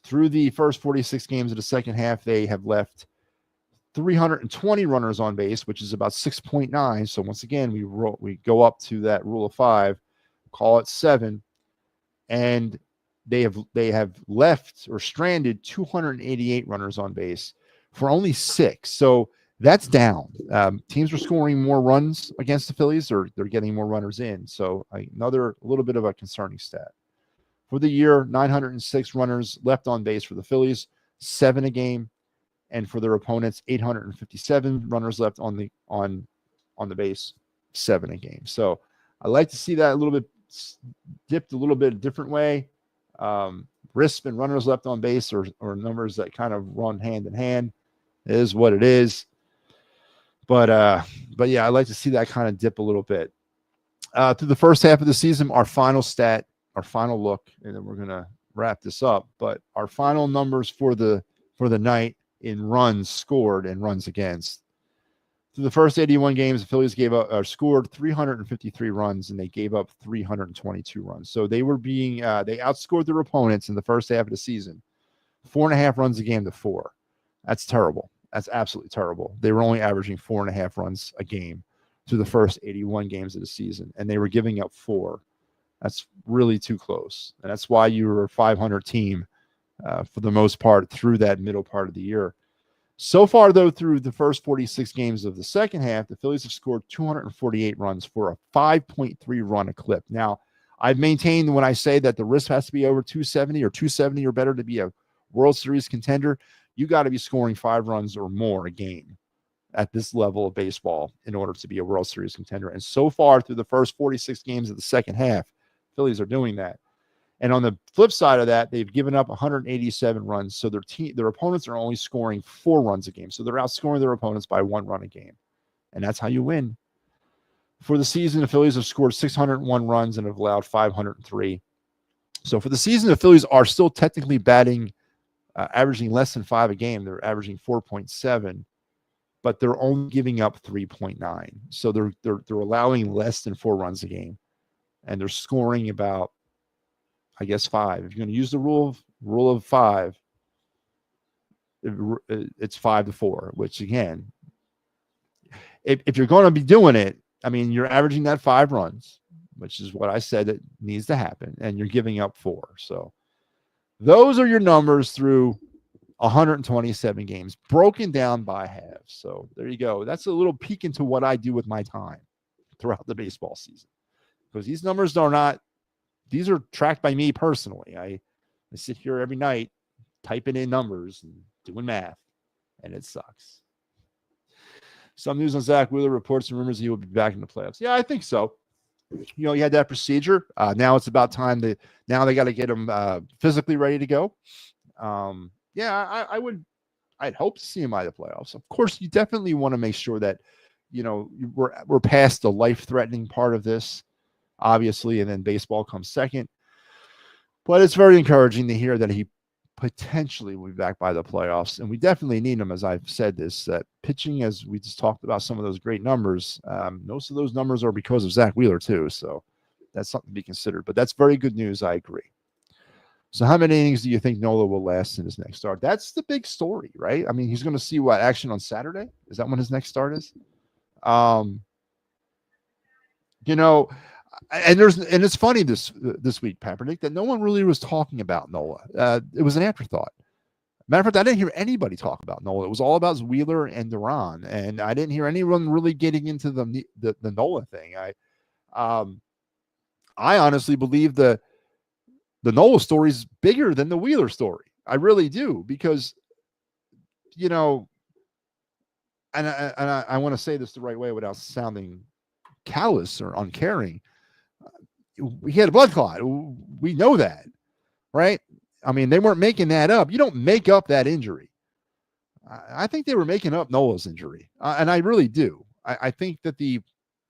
Through the first 46 games of the second half, they have left 320 runners on base, which is about 6.9. So once again, we go up to that rule of 5, call it 7, and they have left or stranded 288 runners on base for only 6. So that's down. Teams are scoring more runs against the Phillies, or they're getting more runners in. So another little bit of a concerning stat. For the year, 906 runners left on base for the Phillies, 7 a game. And for their opponents, 857 runners left on the base, 7 a game. So I like to see that a little bit dipped a little bit a different way. RISP and runners left on base or numbers that kind of run hand in hand. It is what it is. But yeah, I like to see that kind of dip a little bit. Through the first half of the season, our final stat, our final look, and then we're gonna wrap this up. But our final numbers for the night in runs scored and runs against. Through the first 81 games, the Phillies scored 353 runs, and they gave up 322 runs. So they were they outscored their opponents in the first half of the season, 4.5 runs a game to 4. That's terrible. That's absolutely terrible. They were only averaging 4.5 runs a game through the first 81 games of the season, and they were giving up 4. That's really too close. And that's why you were a 500 team for the most part through that middle part of the year. So far, though, through the first 46 games of the second half, the Phillies have scored 248 runs for a 5.3 run a clip. Now, I've maintained when I say that the risk has to be over 270 or 270 or better to be a World Series contender, you got to be scoring 5 runs or more a game at this level of baseball in order to be a World Series contender. And so far, through the first 46 games of the second half, Phillies are doing that. And on the flip side of that, they've given up 187 runs. So their opponents are only scoring 4 runs a game. So they're outscoring their opponents by 1 run a game. And that's how you win. For the season, the Phillies have scored 601 runs and have allowed 503. So for the season, the Phillies are still technically batting, averaging less than 5 a game. They're averaging 4.7, but they're only giving up 3.9. So they're allowing less than 4 runs a game. And they're scoring about, I guess, 5. If you're going to use the rule of 5, it's 5-4, which again, if you're going to be doing it, I mean, you're averaging that 5 runs, which is what I said that needs to happen, and you're giving up 4. So those are your numbers through 127 games, broken down by halves. So there you go. That's a little peek into what I do with my time throughout the baseball season, because these numbers are not. These are tracked by me personally. I sit here every night typing in numbers and doing math, and it sucks. Some news on Zach Wheeler. Reports and rumors he will be back in the playoffs. Yeah, I think so. You know, he had that procedure. Now it's about time now they got to get him physically ready to go. I'd hope to see him by the playoffs. Of course, you definitely want to make sure that, you know, we're past the life-threatening part of this, obviously, and then baseball comes second. But it's very encouraging to hear that he potentially will be back by the playoffs. And we definitely need him, as I've said this, that pitching, as we just talked about some of those great numbers, most of those numbers are because of Zach Wheeler too. So that's something to be considered. But that's very good news. I agree. So how many innings do you think Nola will last in his next start? That's the big story, right? I mean, he's going to see what action on Saturday. Is that when his next start is? You know, and it's funny this week, Pampernick, that no one really was talking about Nola. It was an afterthought. Matter of fact, I didn't hear anybody talk about Nola. It was all about Wheeler and Duran, and I didn't hear anyone really getting into the Nola thing. I honestly believe the Nola story is bigger than the Wheeler story. I really do, because, you know, and I want to say this the right way without sounding callous or uncaring. He had a blood clot. We know that, right? I mean, they weren't making that up. You don't make up that injury. I think they were making up Nola's injury, and I really do. I think that the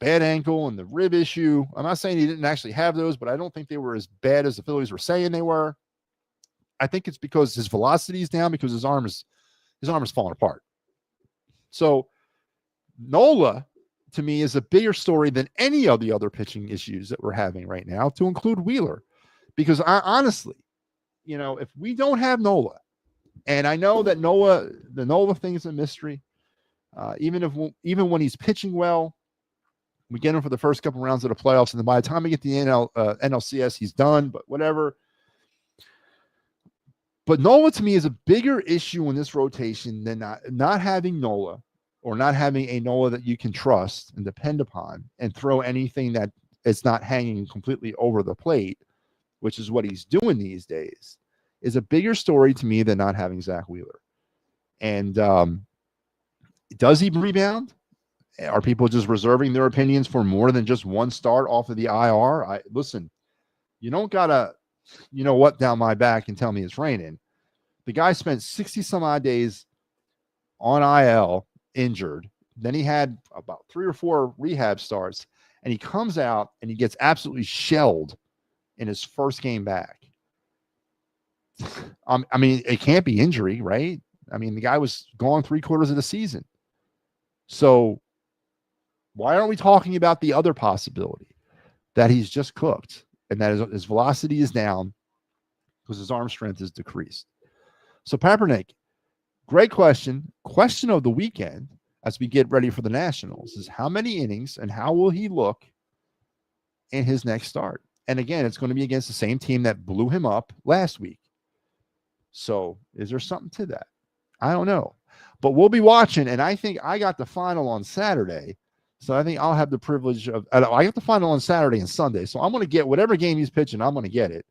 bad ankle and the rib issue, I'm not saying he didn't actually have those, but I don't think they were as bad as the Phillies were saying they were. I think it's because his velocity is down, because his arm is falling apart. So Nola, to me, is a bigger story than any of the other pitching issues that we're having right now, to include Wheeler. Because honestly, you know, if we don't have Nola, and I know that the Nola thing is a mystery, even when he's pitching well, we get him for the first couple rounds of the playoffs, and then by the time we get the NLCS, he's done, but whatever. But Nola, to me, is a bigger issue in this rotation than not having Nola, or not having a Nola that you can trust and depend upon and throw anything that is not hanging completely over the plate, which is what he's doing these days, is a bigger story to me than not having Zach Wheeler. And does he rebound? Are people just reserving their opinions for more than just one start off of the IR? Listen, you don't gotta, you know what, down my back and tell me it's raining. The guy spent 60 some odd days on IL injured. Then he had about 3 or 4 rehab starts, and he comes out and he gets absolutely shelled in his first game back. I mean, it can't be injury, right? I mean, the guy was gone 3/4 of the season. So Why aren't we talking about the other possibility that he's just cooked and that his velocity is down because his arm strength is decreased? So Kaepernick, great question. Question of the weekend as we get ready for the Nationals is how many innings and how will he look in his next start? And again, it's going to be against the same team that blew him up last week. So is there something to that? I don't know. But we'll be watching, and I think I got the final on Saturday. So I think I'll have the privilege of – I got the final on Saturday and Sunday. So I'm going to get whatever game he's pitching, I'm going to get it.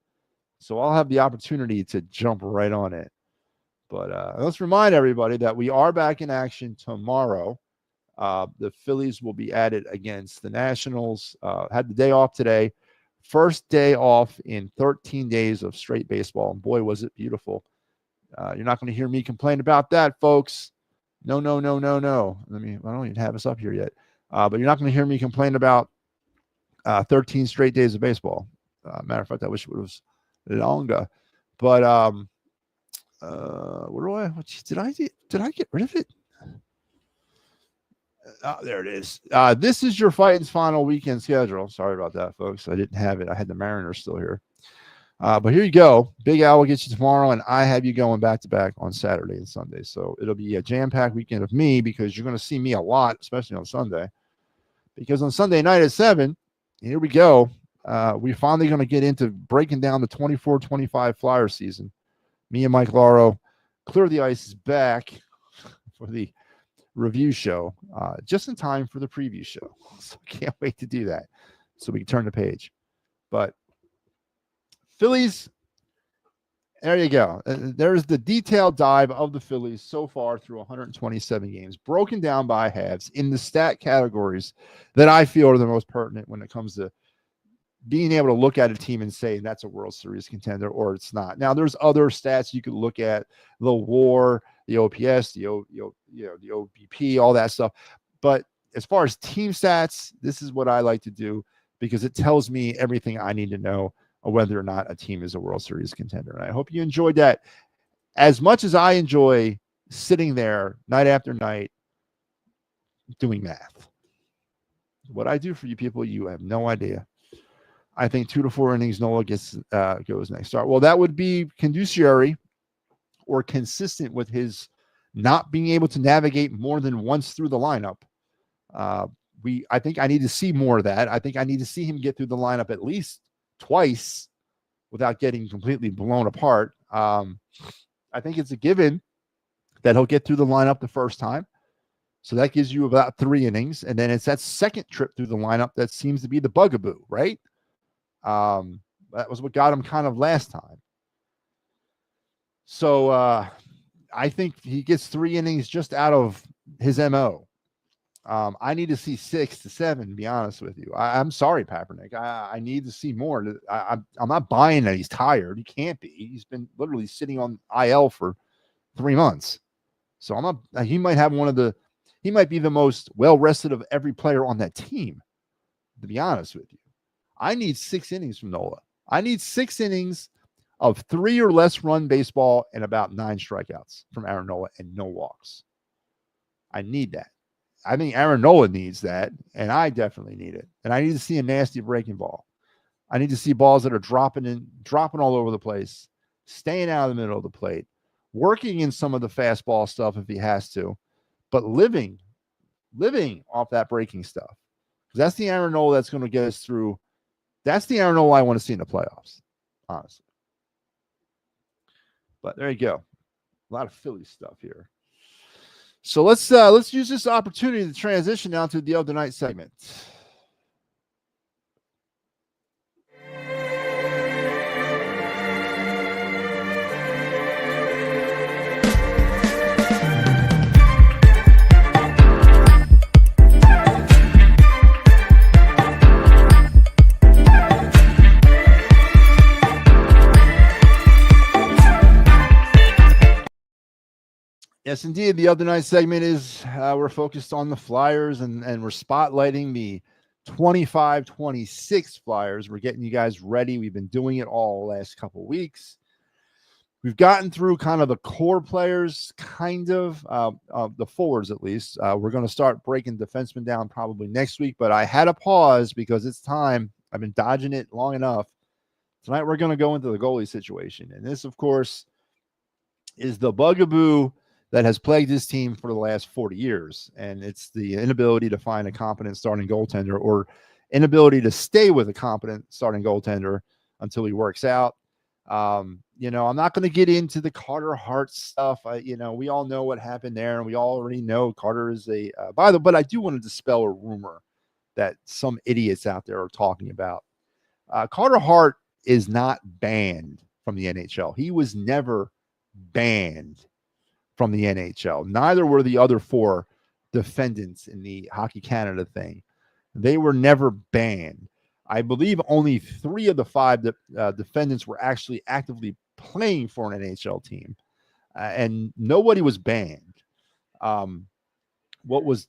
So I'll have the opportunity to jump right on it. But let's remind everybody that we are back in action tomorrow. The Phillies will be at it against the Nationals. Had the day off today. First day off in 13 days of straight baseball. And boy, was it beautiful. You're not going to hear me complain about that, folks. No. I don't even have us up here yet. But you're not going to hear me complain about 13 straight days of baseball. Matter of fact, I wish it was longer. But did I get rid of it? There it is. This is your Fightins' final weekend schedule. Sorry about that, folks. I didn't have it. I had the Mariners still here. But here you go. Big Al will get you tomorrow, and I have you going back-to-back on Saturday and Sunday. So it'll be a jam-packed weekend of me because you're going to see me a lot, especially on Sunday. Because on Sunday night at 7, here we go. We're finally going to get into breaking down the 24-25 Flyer season. Me and Mike Lauro, Clear the Ice is back for the review show, just in time for the preview show. So can't wait to do that so we can turn the page. But Phillies, there you go. There's the detailed dive of the Phillies so far through 127 games, broken down by halves in the stat categories that I feel are the most pertinent when it comes to being able to look at a team and say that's a World Series contender or it's not. Now, there's other stats you could look at, the WAR, the OPS, the OBP, all that stuff. But as far as team stats, this is what I like to do because it tells me everything I need to know whether or not a team is a World Series contender. And I hope you enjoyed that as much as I enjoy sitting there night after night doing math. What I do for you people, you have no idea. I think 2 to 4 innings, Nola goes next start. Well, that would be conduciary or consistent with his not being able to navigate more than once through the lineup. I think I need to see more of that. I think I need to see him get through the lineup at least twice without getting completely blown apart. I think it's a given that he'll get through the lineup the first time. So that gives you about 3 innings. And then it's that second trip through the lineup that seems to be the bugaboo, right? That was what got him kind of last time. So I think he gets 3 innings just out of his MO. I need to see 6 to 7, to be honest with you. I'm sorry, Kaepernick. I need to see more. I'm not buying that he's tired. He can't be. He's been literally sitting on IL for 3 months. So he might be the most well-rested of every player on that team, to be honest with you. I need 6 innings from Nola. I need 6 innings of 3 or less run baseball and about 9 strikeouts from Aaron Nola and no walks. I need that. I think Aaron Nola needs that, and I definitely need it. And I need to see a nasty breaking ball. I need to see balls that are dropping all over the place, staying out of the middle of the plate, working in some of the fastball stuff if he has to, but living off that breaking stuff. Because that's the Aaron Nola that's going to get us through. That's the Aaron Nola I want to see in the playoffs, honestly. But there you go. A lot of Philly stuff here. So let's use this opportunity to transition now to the other night segment. Yes, indeed. The other night segment is we're focused on the Flyers and we're spotlighting the 25-26 Flyers. We're getting you guys ready. We've been doing it all the last couple of weeks. We've gotten through kind of the core players, kind of the forwards at least. We're going to start breaking defensemen down probably next week, but I had a pause because it's time. I've been dodging it long enough. Tonight we're going to go into the goalie situation, and this, of course, is the bugaboo that has plagued this team for the last 40 years, and it's the inability to find a competent starting goaltender or inability to stay with a competent starting goaltender until he works out. I'm not going to get into the Carter Hart stuff. We all know what happened there, and we already know Carter is but I do want to dispel a rumor that some idiots out there are talking about. Carter Hart is not banned from the NHL. He was never banned from the NHL. Neither were the other 4 defendants in the Hockey Canada thing. They were never banned. I believe only 3 of the 5 defendants were actually actively playing for an NHL team, and nobody was banned. What was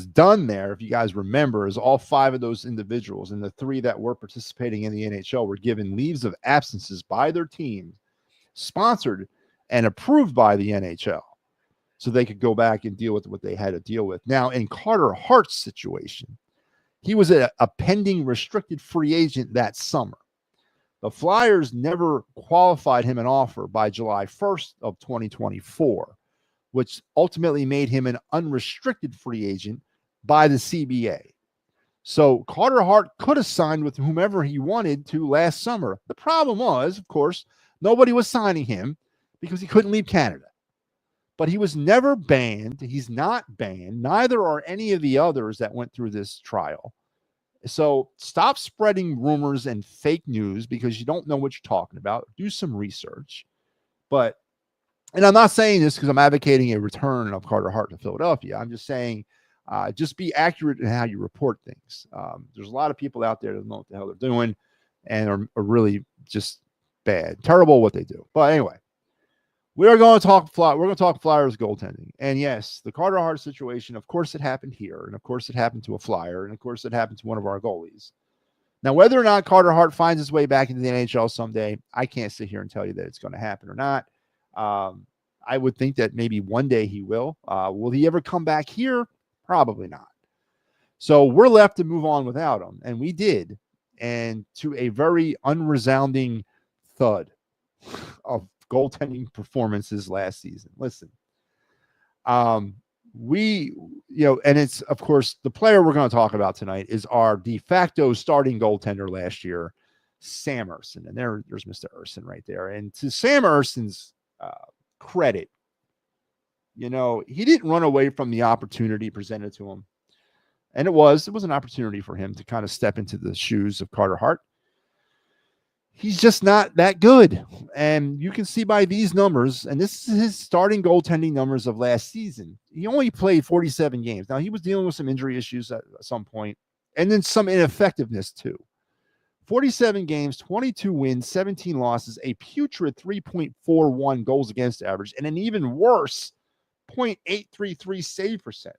done there, if you guys remember, is all 5 of those individuals and the 3 that were participating in the NHL were given leaves of absences by their team, sponsored and approved by the NHL, so they could go back and deal with what they had to deal with. Now, in Carter Hart's situation, he was a pending restricted free agent that summer. The Flyers never qualified him an offer by July 1st of 2024, which ultimately made him an unrestricted free agent by the CBA. So Carter Hart could have signed with whomever he wanted to last summer. The problem was, of course, nobody was signing him because he couldn't leave Canada. But he was never banned. He's not banned. Neither are any of the others that went through this trial. So stop spreading rumors and fake news because you don't know what you're talking about. Do some research. And I'm not saying this because I'm advocating a return of Carter Hart to Philadelphia. I'm just saying just be accurate in how you report things. There's a lot of people out there that don't know what the hell they're doing and are really just bad. Terrible what they do. But anyway. We're going to talk Flyers goaltending. And yes, the Carter Hart situation, of course it happened here. And of course it happened to a Flyer. And of course it happened to one of our goalies. Now, whether or not Carter Hart finds his way back into the NHL someday, I can't sit here and tell you that it's going to happen or not. I would think that maybe one day he will. Will he ever come back here? Probably not. So we're left to move on without him. And we did. And to a very unresounding thud of goaltending performances last season. Listen, and it's, of course, the player we're going to talk about tonight is our de facto starting goaltender last year, Sam Ersson. And there's Mr. Ersson right there. And to Sam Ersson's credit, he didn't run away from the opportunity presented to him. And it was an opportunity for him to kind of step into the shoes of Carter Hart. He's just not that good. And you can see by these numbers, and this is his starting goaltending numbers of last season. He only played 47 games. Now, he was dealing with some injury issues at some point, and then some ineffectiveness too. 47 games, 22 wins, 17 losses, a putrid 3.41 goals against average, and an even worse 0.833 save percentage.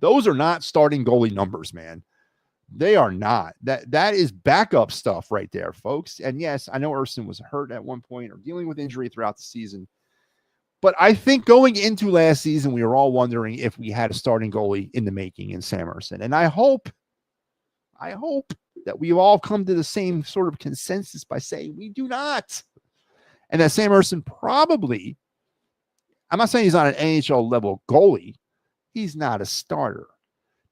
Those are not starting goalie numbers, man. They are not. That is backup stuff right there, folks. And yes, I know Ersson was hurt at one point or dealing with injury throughout the season. But I think going into last season, we were all wondering if we had a starting goalie in the making in Sam Ersson. And I hope that we've all come to the same sort of consensus by saying we do not. And that Sam Ersson probably, I'm not saying he's not an NHL level goalie. He's not a starter.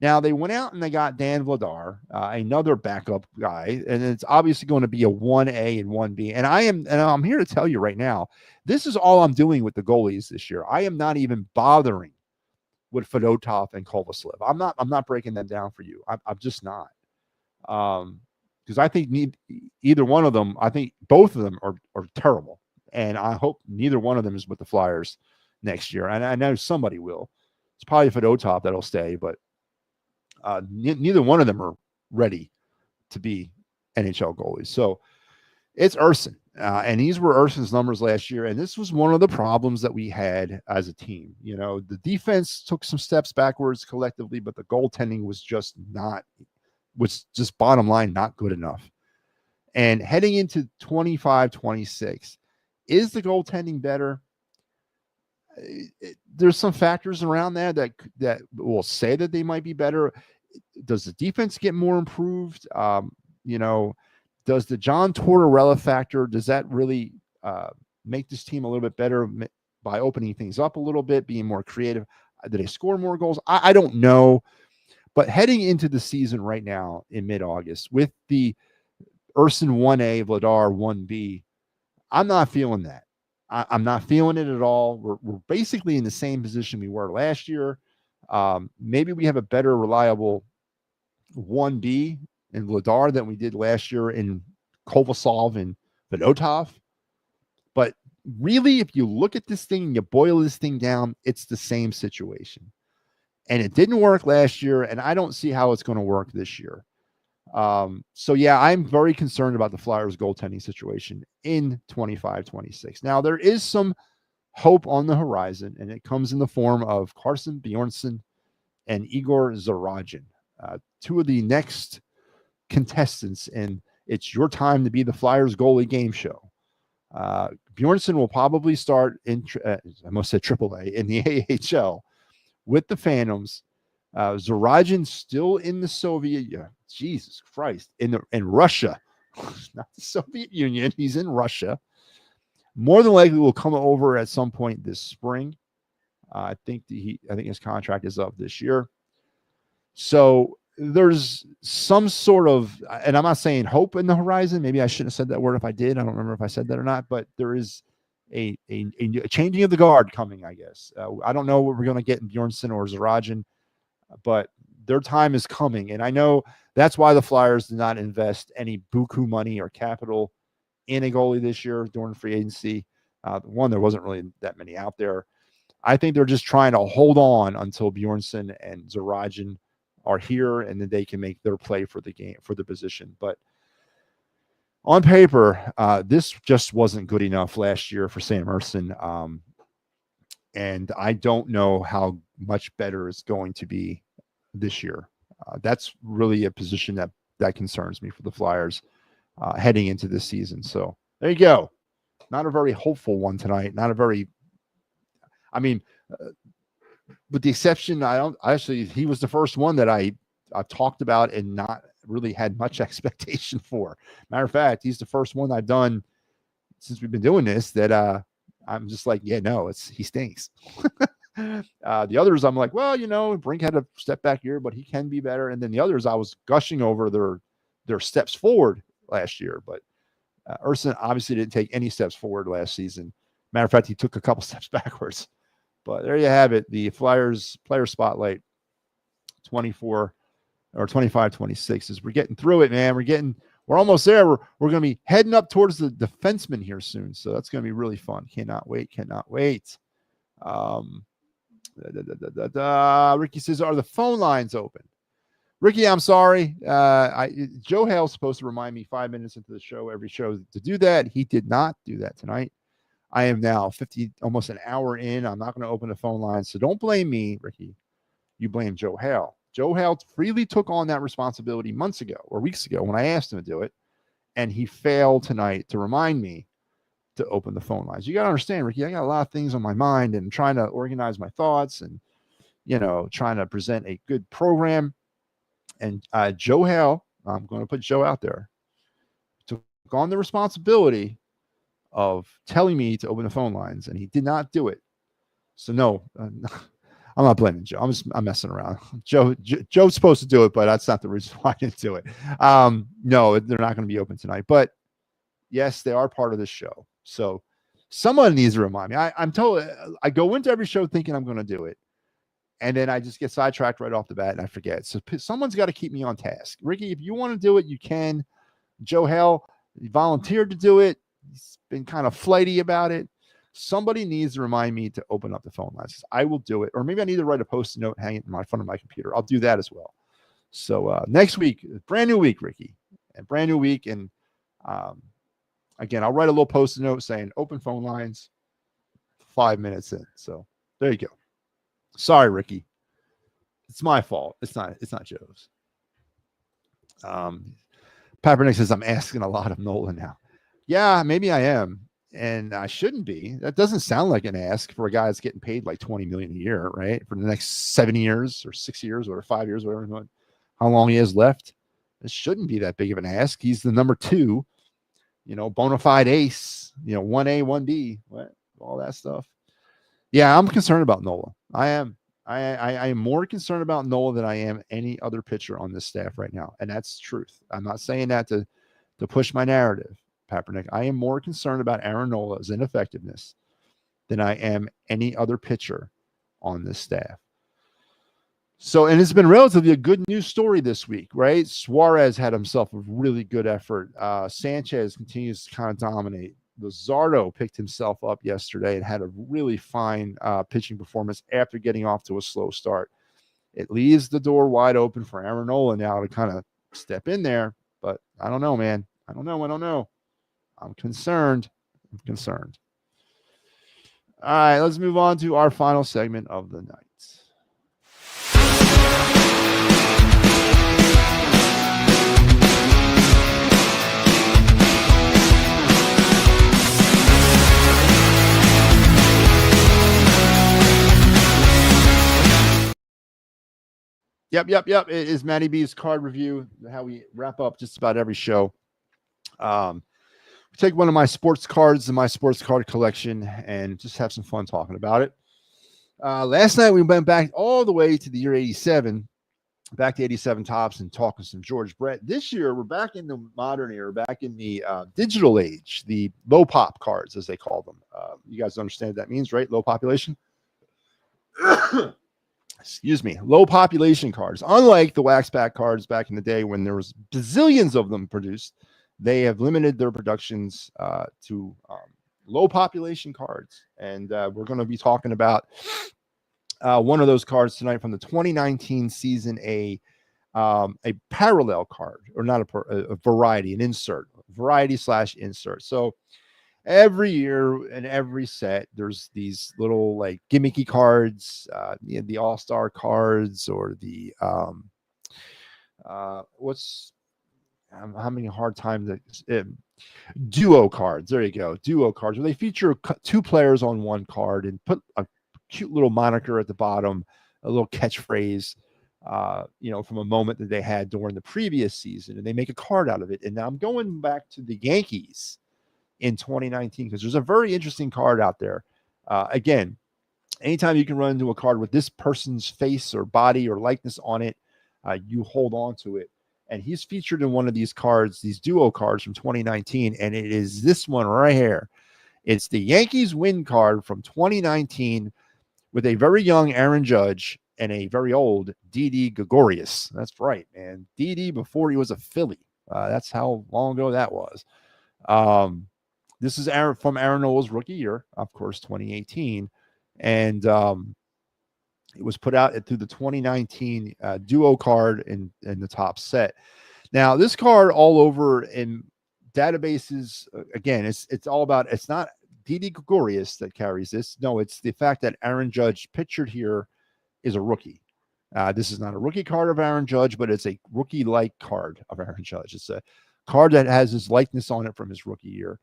Now, they went out and they got Dan Vladar, another backup guy, and it's obviously going to be a 1A and 1B. And I'm here to tell you right now, this is all I'm doing with the goalies this year. I am not even bothering with Fedotov and Kovacevic. I'm not breaking them down for you. I'm just not. Because I think either one of them, I think both of them are terrible. And I hope neither one of them is with the Flyers next year. And I know somebody will. It's probably Fedotov that'll stay, but neither one of them are ready to be NHL goalies. So it's Ersson. And these were Ersson's numbers last year. And this was one of the problems that we had as a team. The defense took some steps backwards collectively, but the goaltending was just bottom line, not good enough. And heading into 25-26, Is the goaltending better? There's some factors around that will say that they might be better. Does the defense get more improved? Does the John Tortorella factor, does that really make this team a little bit better by opening things up a little bit, being more creative? Do they score more goals? I don't know. But heading into the season right now in mid-August with the Urson 1A, Vladar 1B, I'm not feeling that. I'm not feeling it at all. We're basically in the same position we were last year. Maybe we have a better, reliable 1B in Vladar than we did last year in Kovasov and Fedotov. But really, if you look at this thing and you boil this thing down, it's the same situation. And it didn't work last year, and I don't see how it's going to work this year. So, yeah, I'm very concerned about the Flyers' goaltending situation in 25-26. Now, there is some hope on the horizon, and it comes in the form of Carson Bjornsson and Igor Zarajin, two of the next contestants in It's Your Time to Be the Flyers Goalie game show. Bjornsson will probably start in, I almost said AAA, in the AHL with the Phantoms. Zarajin still in the Soviet, Jesus Christ, in Russia, not the Soviet Union. He's in Russia. More than likely will come over at some point this spring. I think his contract is up this year. So there's some sort of, and I'm not saying hope in the horizon. Maybe I shouldn't have said that word if I did. I don't remember if I said that or not, but there is a changing of the guard coming, I guess. I don't know what we're going to get in Bjornsson or Zarajin, but their time is coming. And I know that's why the Flyers did not invest any buku money or capital in a goalie this year during free agency. One, there wasn't really that many out there. I think they're just trying to hold on until Bjornsson and Zarajin are here, and then they can make their play for the game, for the position. But on paper, this just wasn't good enough last year for Sam Ersson. And I don't know how much better it's going to be this year. That's really a position that concerns me for the Flyers heading into this season. So there you go. Not a very hopeful one tonight. Not a very, with the exception, he was the first one that I've talked about and not really had much expectation for. Matter of fact, he's the first one I've done since we've been doing this that I'm just like, yeah, no, he stinks. The others, I'm like, well, Brink had a step back here, but he can be better. And then the others, I was gushing over their steps forward last year. But Ersson obviously didn't take any steps forward last season. Matter of fact, he took a couple steps backwards. But there you have it. The Flyers player spotlight 24 or 25-26 as we're getting through it, man. We're almost there. We're going to be heading up towards the defenseman here soon. So that's going to be really fun. Cannot wait. Ricky says, are the phone lines open? Ricky, I'm sorry. Joe Hale's supposed to remind me 5 minutes into the show, every show, to do that. He did not do that tonight. I am now almost an hour in. I'm not going to open the phone line. So don't blame me, Ricky. You blame Joe Hale. Joe Hale freely took on that responsibility months ago or weeks ago when I asked him to do it. And he failed tonight to remind me to open the phone lines. You got to understand, Ricky, I got a lot of things on my mind and trying to organize my thoughts and, trying to present a good program. And Joe Hale, I'm going to put Joe out there, took on the responsibility of telling me to open the phone lines, and he did not do it. So no, I'm not blaming Joe. I'm messing around. Joe's supposed to do it, but that's not the reason why I didn't do it. No, they're not going to be open tonight. But yes, they are part of this show. So someone needs to remind me. I'm told I go into every show thinking I'm going to do it, and then I just get sidetracked right off the bat and I forget. So someone's got to keep me on task. Ricky, if you want to do it, you can. Joe Hale, he volunteered to do it. He's been kind of flighty about it. Somebody needs to remind me to open up the phone lines. I will do it. Or maybe I need to write a post-it note, hang it in front of my computer. I'll do that as well. So next week, brand new week, Ricky. And brand new week. And again, I'll write a little post-it note saying open phone lines 5 minutes in. So there you go. Sorry, Ricky. It's my fault. It's not Joe's. Papernick says, I'm asking a lot of Nolan now. Yeah, maybe I am. and I shouldn't be. That doesn't sound like an ask for a guy that's getting paid like $20 million a year, right? For the next 7 years or 6 years or 5 years, whatever, how long he has left. This shouldn't be that big of an ask. He's the number 2, bona fide ace, 1A, 1B, all that stuff. Yeah, I'm concerned about Nola. I am. I am more concerned about Nola than I am any other pitcher on this staff right now. And that's truth. I'm not saying that to push my narrative, Peppernick. I am more concerned about Aaron Nola's ineffectiveness than I am any other pitcher on this staff. So, and it's been relatively a good news story this week, right? Suarez had himself a really good effort. Sanchez continues to kind of dominate. Luzardo picked himself up yesterday and had a really fine pitching performance after getting off to a slow start. It leaves the door wide open for Aaron Nola now to kind of step in there, but I don't know, man. I don't know. I'm concerned. All right, let's move on to our final segment of the night. Yep. It is MattyB's card review, how we wrap up just about every show. We take one of my sports cards in my sports card collection and just have some fun talking about it. Last night we went back all the way to the year 87, back to 87 Tops and talking some George Brett. This year we're back in the modern era, back in the digital age, the low pop cards as they call them. You guys understand what that means, right? Low population. Excuse me, low population cards. Unlike the wax pack cards back in the day when there was bazillions of them produced, they have limited their productions to low population cards. And we're going to be talking about one of those cards tonight from the 2019 season, a parallel card, or not a variety, an insert, variety/insert. So every year in every set, there's these little like gimmicky cards, the all-star cards, or the I'm having a hard time duo cards. There you go, duo cards, where they feature 2 players on one card and put a cute little moniker at the bottom, a little catchphrase, from a moment that they had during the previous season, and they make a card out of it. And now I'm going back to the Yankees in 2019 because there's a very interesting card out there. Again, anytime you can run into a card with this person's face or body or likeness on it, you hold on to it. And he's featured in one of these cards, these duo cards from 2019, and it is this one right here. It's the Yankees win card from 2019 with a very young Aaron Judge and a very old Didi Gregorius. That's right, man. Didi before he was a Philly. That's how long ago that was. This is from Aaron Nola's rookie year, of course, 2018. And it was put out through the 2019 duo card in the top set. Now, this card all over in databases, again, it's all about, it's not Didi Gregorius that carries this. No, it's the fact that Aaron Judge pictured here is a rookie. This is not a rookie card of Aaron Judge, but it's a rookie-like card of Aaron Judge. It's a card that has his likeness on it from his rookie year.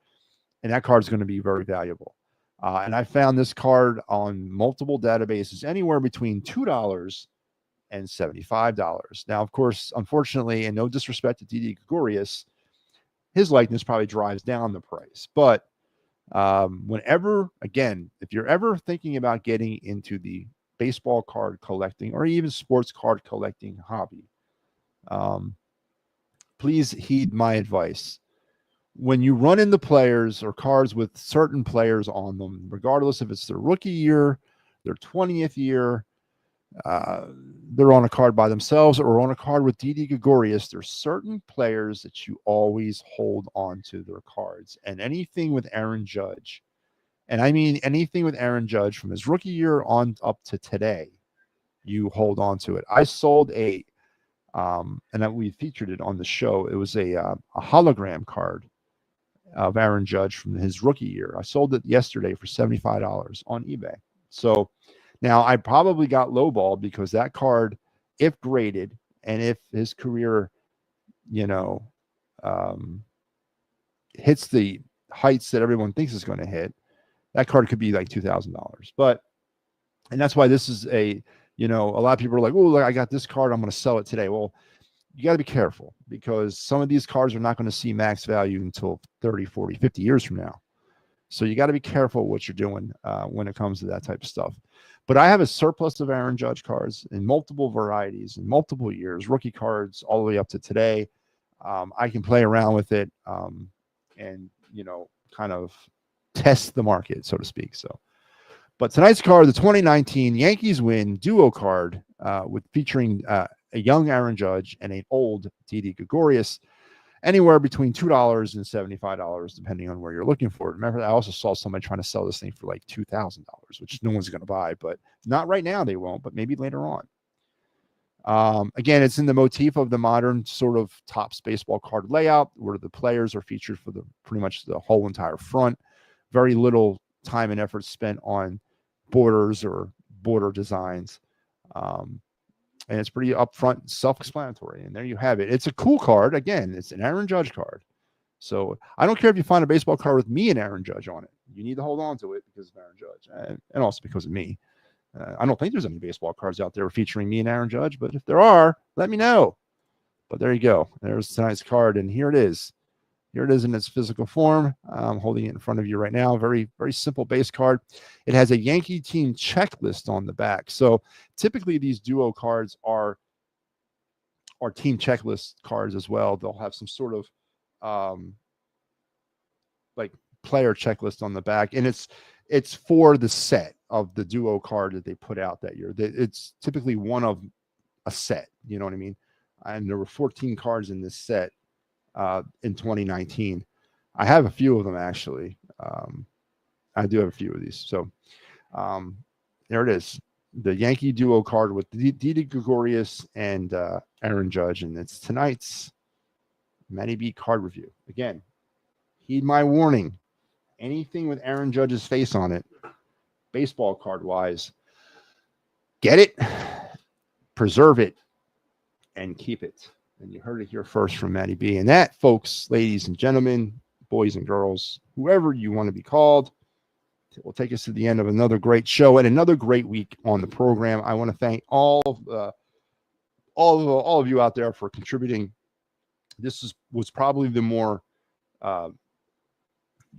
And that card is going to be very valuable. And I found this card on multiple databases, anywhere between $2 and $75. Now, of course, unfortunately, and no disrespect to Didi Gregorius, his likeness probably drives down the price. But whenever, again, if you're ever thinking about getting into the baseball card collecting or even sports card collecting hobby, please heed my advice. When you run into players or cards with certain players on them, regardless if it's their rookie year, their 20th year, they're on a card by themselves or on a card with Didi Gregorius, there's certain players that you always hold on to their cards. And anything with Aaron Judge, and I mean anything with Aaron Judge from his rookie year on up to today, you hold on to it. I sold and we featured it on the show. It was a hologram card of Aaron Judge from his rookie year. I sold it yesterday for $75 on eBay. So now I probably got lowballed because that card, if graded and if his career, hits the heights that everyone thinks is going to hit, that card could be like $2,000. But, and that's why this is a, a lot of people are like, oh, I got this card, I'm going to sell it today. Well, you got to be careful because some of these cards are not going to see max value until 30, 40, 50 years from now. So you got to be careful what you're doing when it comes to that type of stuff. But I have a surplus of Aaron Judge cards in multiple varieties, in multiple years, rookie cards all the way up to today. I can play around with it and, kind of test the market, so to speak. So, but tonight's card, the 2019 Yankees win duo card with featuring a young Aaron Judge and an old Didi Gregorius, anywhere between $2 and $75, depending on where you're looking for it. Remember, I also saw somebody trying to sell this thing for like $2,000, which no one's going to buy, but not right now. They won't, but maybe later on. Again, it's in the motif of the modern sort of Topps baseball card layout, where the players are featured for pretty much the whole entire front. Very little time and effort spent on borders or border designs. And it's pretty upfront, self-explanatory. And there you have it. It's a cool card. Again, it's an Aaron Judge card. So I don't care if you find a baseball card with me and Aaron Judge on it. You need to hold on to it because of Aaron Judge and also because of me. I don't think there's any baseball cards out there featuring me and Aaron Judge, but if there are, let me know. But there you go. There's tonight's card, and here it is. Here it is in its physical form. I'm holding it in front of you right now. Very, very simple base card. It has a Yankee team checklist on the back. So typically these duo cards are team checklist cards as well. They'll have some sort of like player checklist on the back, and it's for the set of the duo card that they put out that year. It's typically one of a set. You know what I mean? And there were 14 cards in this set. In 2019, I have a few of them actually. I do have a few of these. So there it is, the Yankee duo card with Didi Gregorius and Aaron Judge, and it's tonight's MattyB card review. Again, heed my warning: anything with Aaron Judge's face on it, baseball card wise, get it, preserve it, and keep it. And you heard it here first from MattyB. And that, folks, ladies and gentlemen, boys and girls, whoever you want to be called, will take us to the end of another great show and another great week on the program. I want to thank all of you out there for contributing. This was probably the more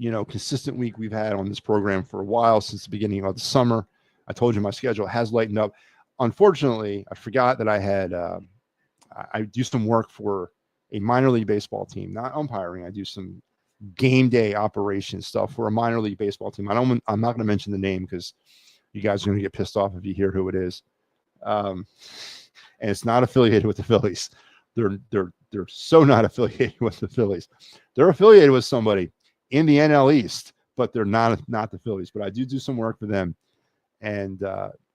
consistent week we've had on this program for a while, since the beginning of the summer. I told you my schedule has lightened up. Unfortunately, I forgot that I had I do some work for a minor league baseball team, not umpiring. I do some game day operation stuff for a minor league baseball team. I'm not going to mention the name because you guys are going to get pissed off if you hear who it is. And it's not affiliated with the Phillies. They're so not affiliated with the Phillies. They're affiliated with somebody in the NL East, but they're not the Phillies. But I do some work for them. And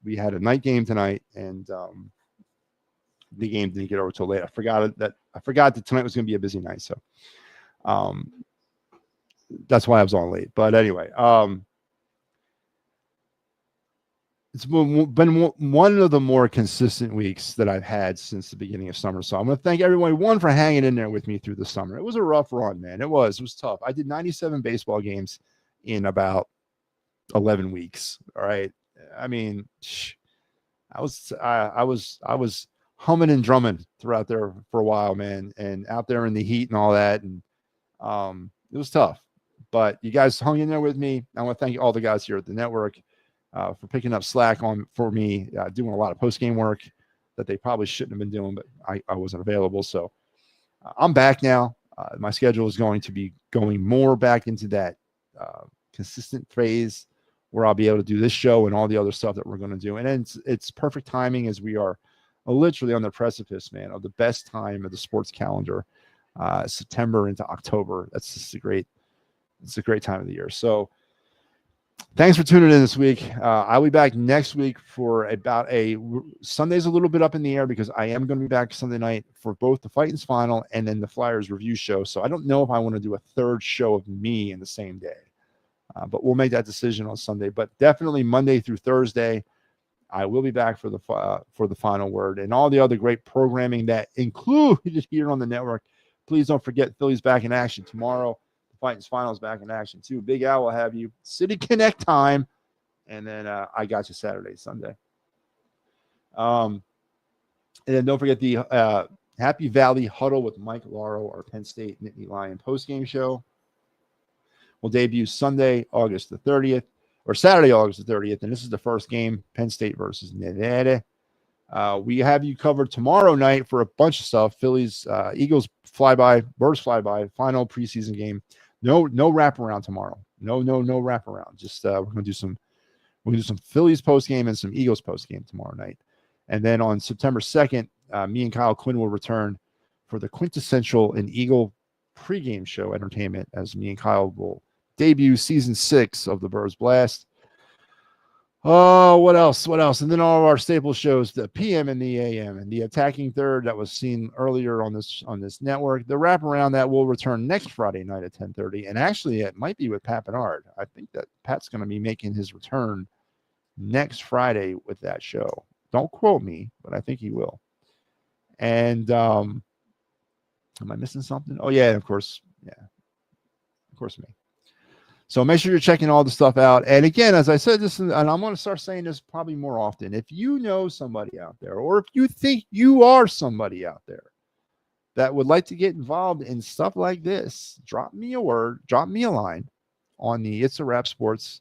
we had a night game tonight, and the game didn't get over till late. I forgot that tonight was going to be a busy night. So that's why I was on late. But anyway, it's been one of the more consistent weeks that I've had since the beginning of summer. So I'm going to thank everyone for hanging in there with me through the summer. It was a rough run, man. It was tough. I did 97 baseball games in about 11 weeks. All right. I mean, I was humming and drumming throughout there for a while, man, and out there in the heat and all that. And it was tough, but you guys hung in there with me. I want to thank all the guys here at the network for picking up slack for me, doing a lot of post-game work that they probably shouldn't have been doing, but I wasn't available. So I'm back now. My schedule is going to be going more back into that consistent phase where I'll be able to do this show and all the other stuff that we're going to do. And it's perfect timing, as we are literally on the precipice, man, of the best time of the sports calendar, September into October. It's just a great time of the year. So thanks for tuning in this week. I'll be back next week for about Sunday's a little bit up in the air because I am going to be back Sunday night for both the Fightins final and then the Flyers review show. So I don't know if I want to do a third show of me in the same day, but we'll make that decision on Sunday. But definitely Monday through Thursday, I will be back for the final word and all the other great programming that included here on the network. Please don't forget Phillies back in action tomorrow. Fightings Finals back in action too. Big Al will have you City Connect time, and then I got you Saturday, Sunday. And then don't forget the Happy Valley Huddle with Mike Lauro, our Penn State Nittany Lion postgame show. Will debut Sunday, August the 30th, or Saturday, August the 30th, and this is the first game, Penn State versus Nevada. We have you covered tomorrow night for a bunch of stuff. Phillies, Eagles flyby, Birds flyby, final preseason game. No wraparound tomorrow. No wraparound. Just we're gonna do some Phillies post game and some Eagles post game tomorrow night. And then on September 2nd, me and Kyle Quinn will return for the quintessential and Eagle pregame show entertainment as me and Kyle will debut season 6 of the Birds Blast. Oh, what else? And then all of our staple shows, the PM and the AM, and the Attacking Third that was seen earlier on this network. The wraparound that will return next Friday night at 10:30, and actually it might be with Pat Bernard. I think that Pat's going to be making his return next Friday with that show. Don't quote me, but I think he will. And am I missing something? Oh yeah, of course me. So make sure you're checking all the stuff out. And again, as I said this, and I'm going to start saying this probably more often, if you know somebody out there, or if you think you are somebody out there that would like to get involved in stuff like this, drop me a line on the It's a Wrap Sports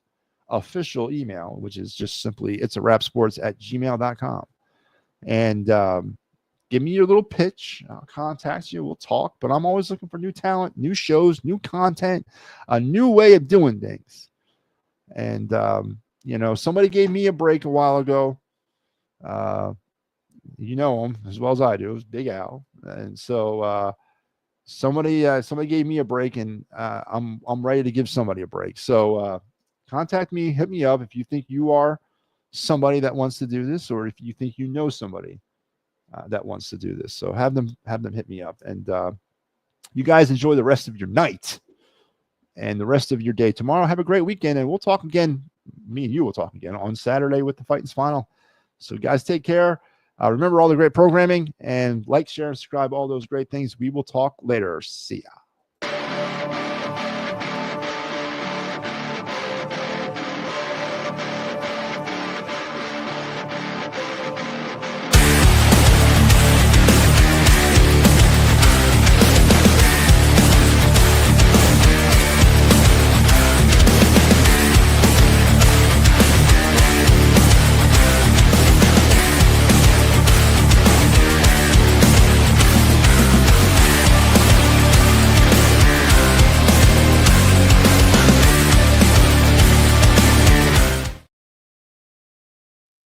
official email, which is just simply itsawrapsports@gmail.com. And give me your little pitch. I'll contact you. We'll talk. But I'm always looking for new talent, new shows, new content, a new way of doing things. And, somebody gave me a break a while ago. You know him as well as I do. It was Big Al. And so somebody gave me a break, and I'm ready to give somebody a break. So contact me. Hit me up if you think you are somebody that wants to do this, or if you think you know somebody that wants to do this. So have them hit me up, and you guys enjoy the rest of your night and the rest of your day tomorrow. Have a great weekend, and we'll talk again. Me and you will talk again on Saturday with the Fightings Final. So guys, take care. Remember all the great programming, and like, share, and subscribe, all those great things. We will talk later. See ya.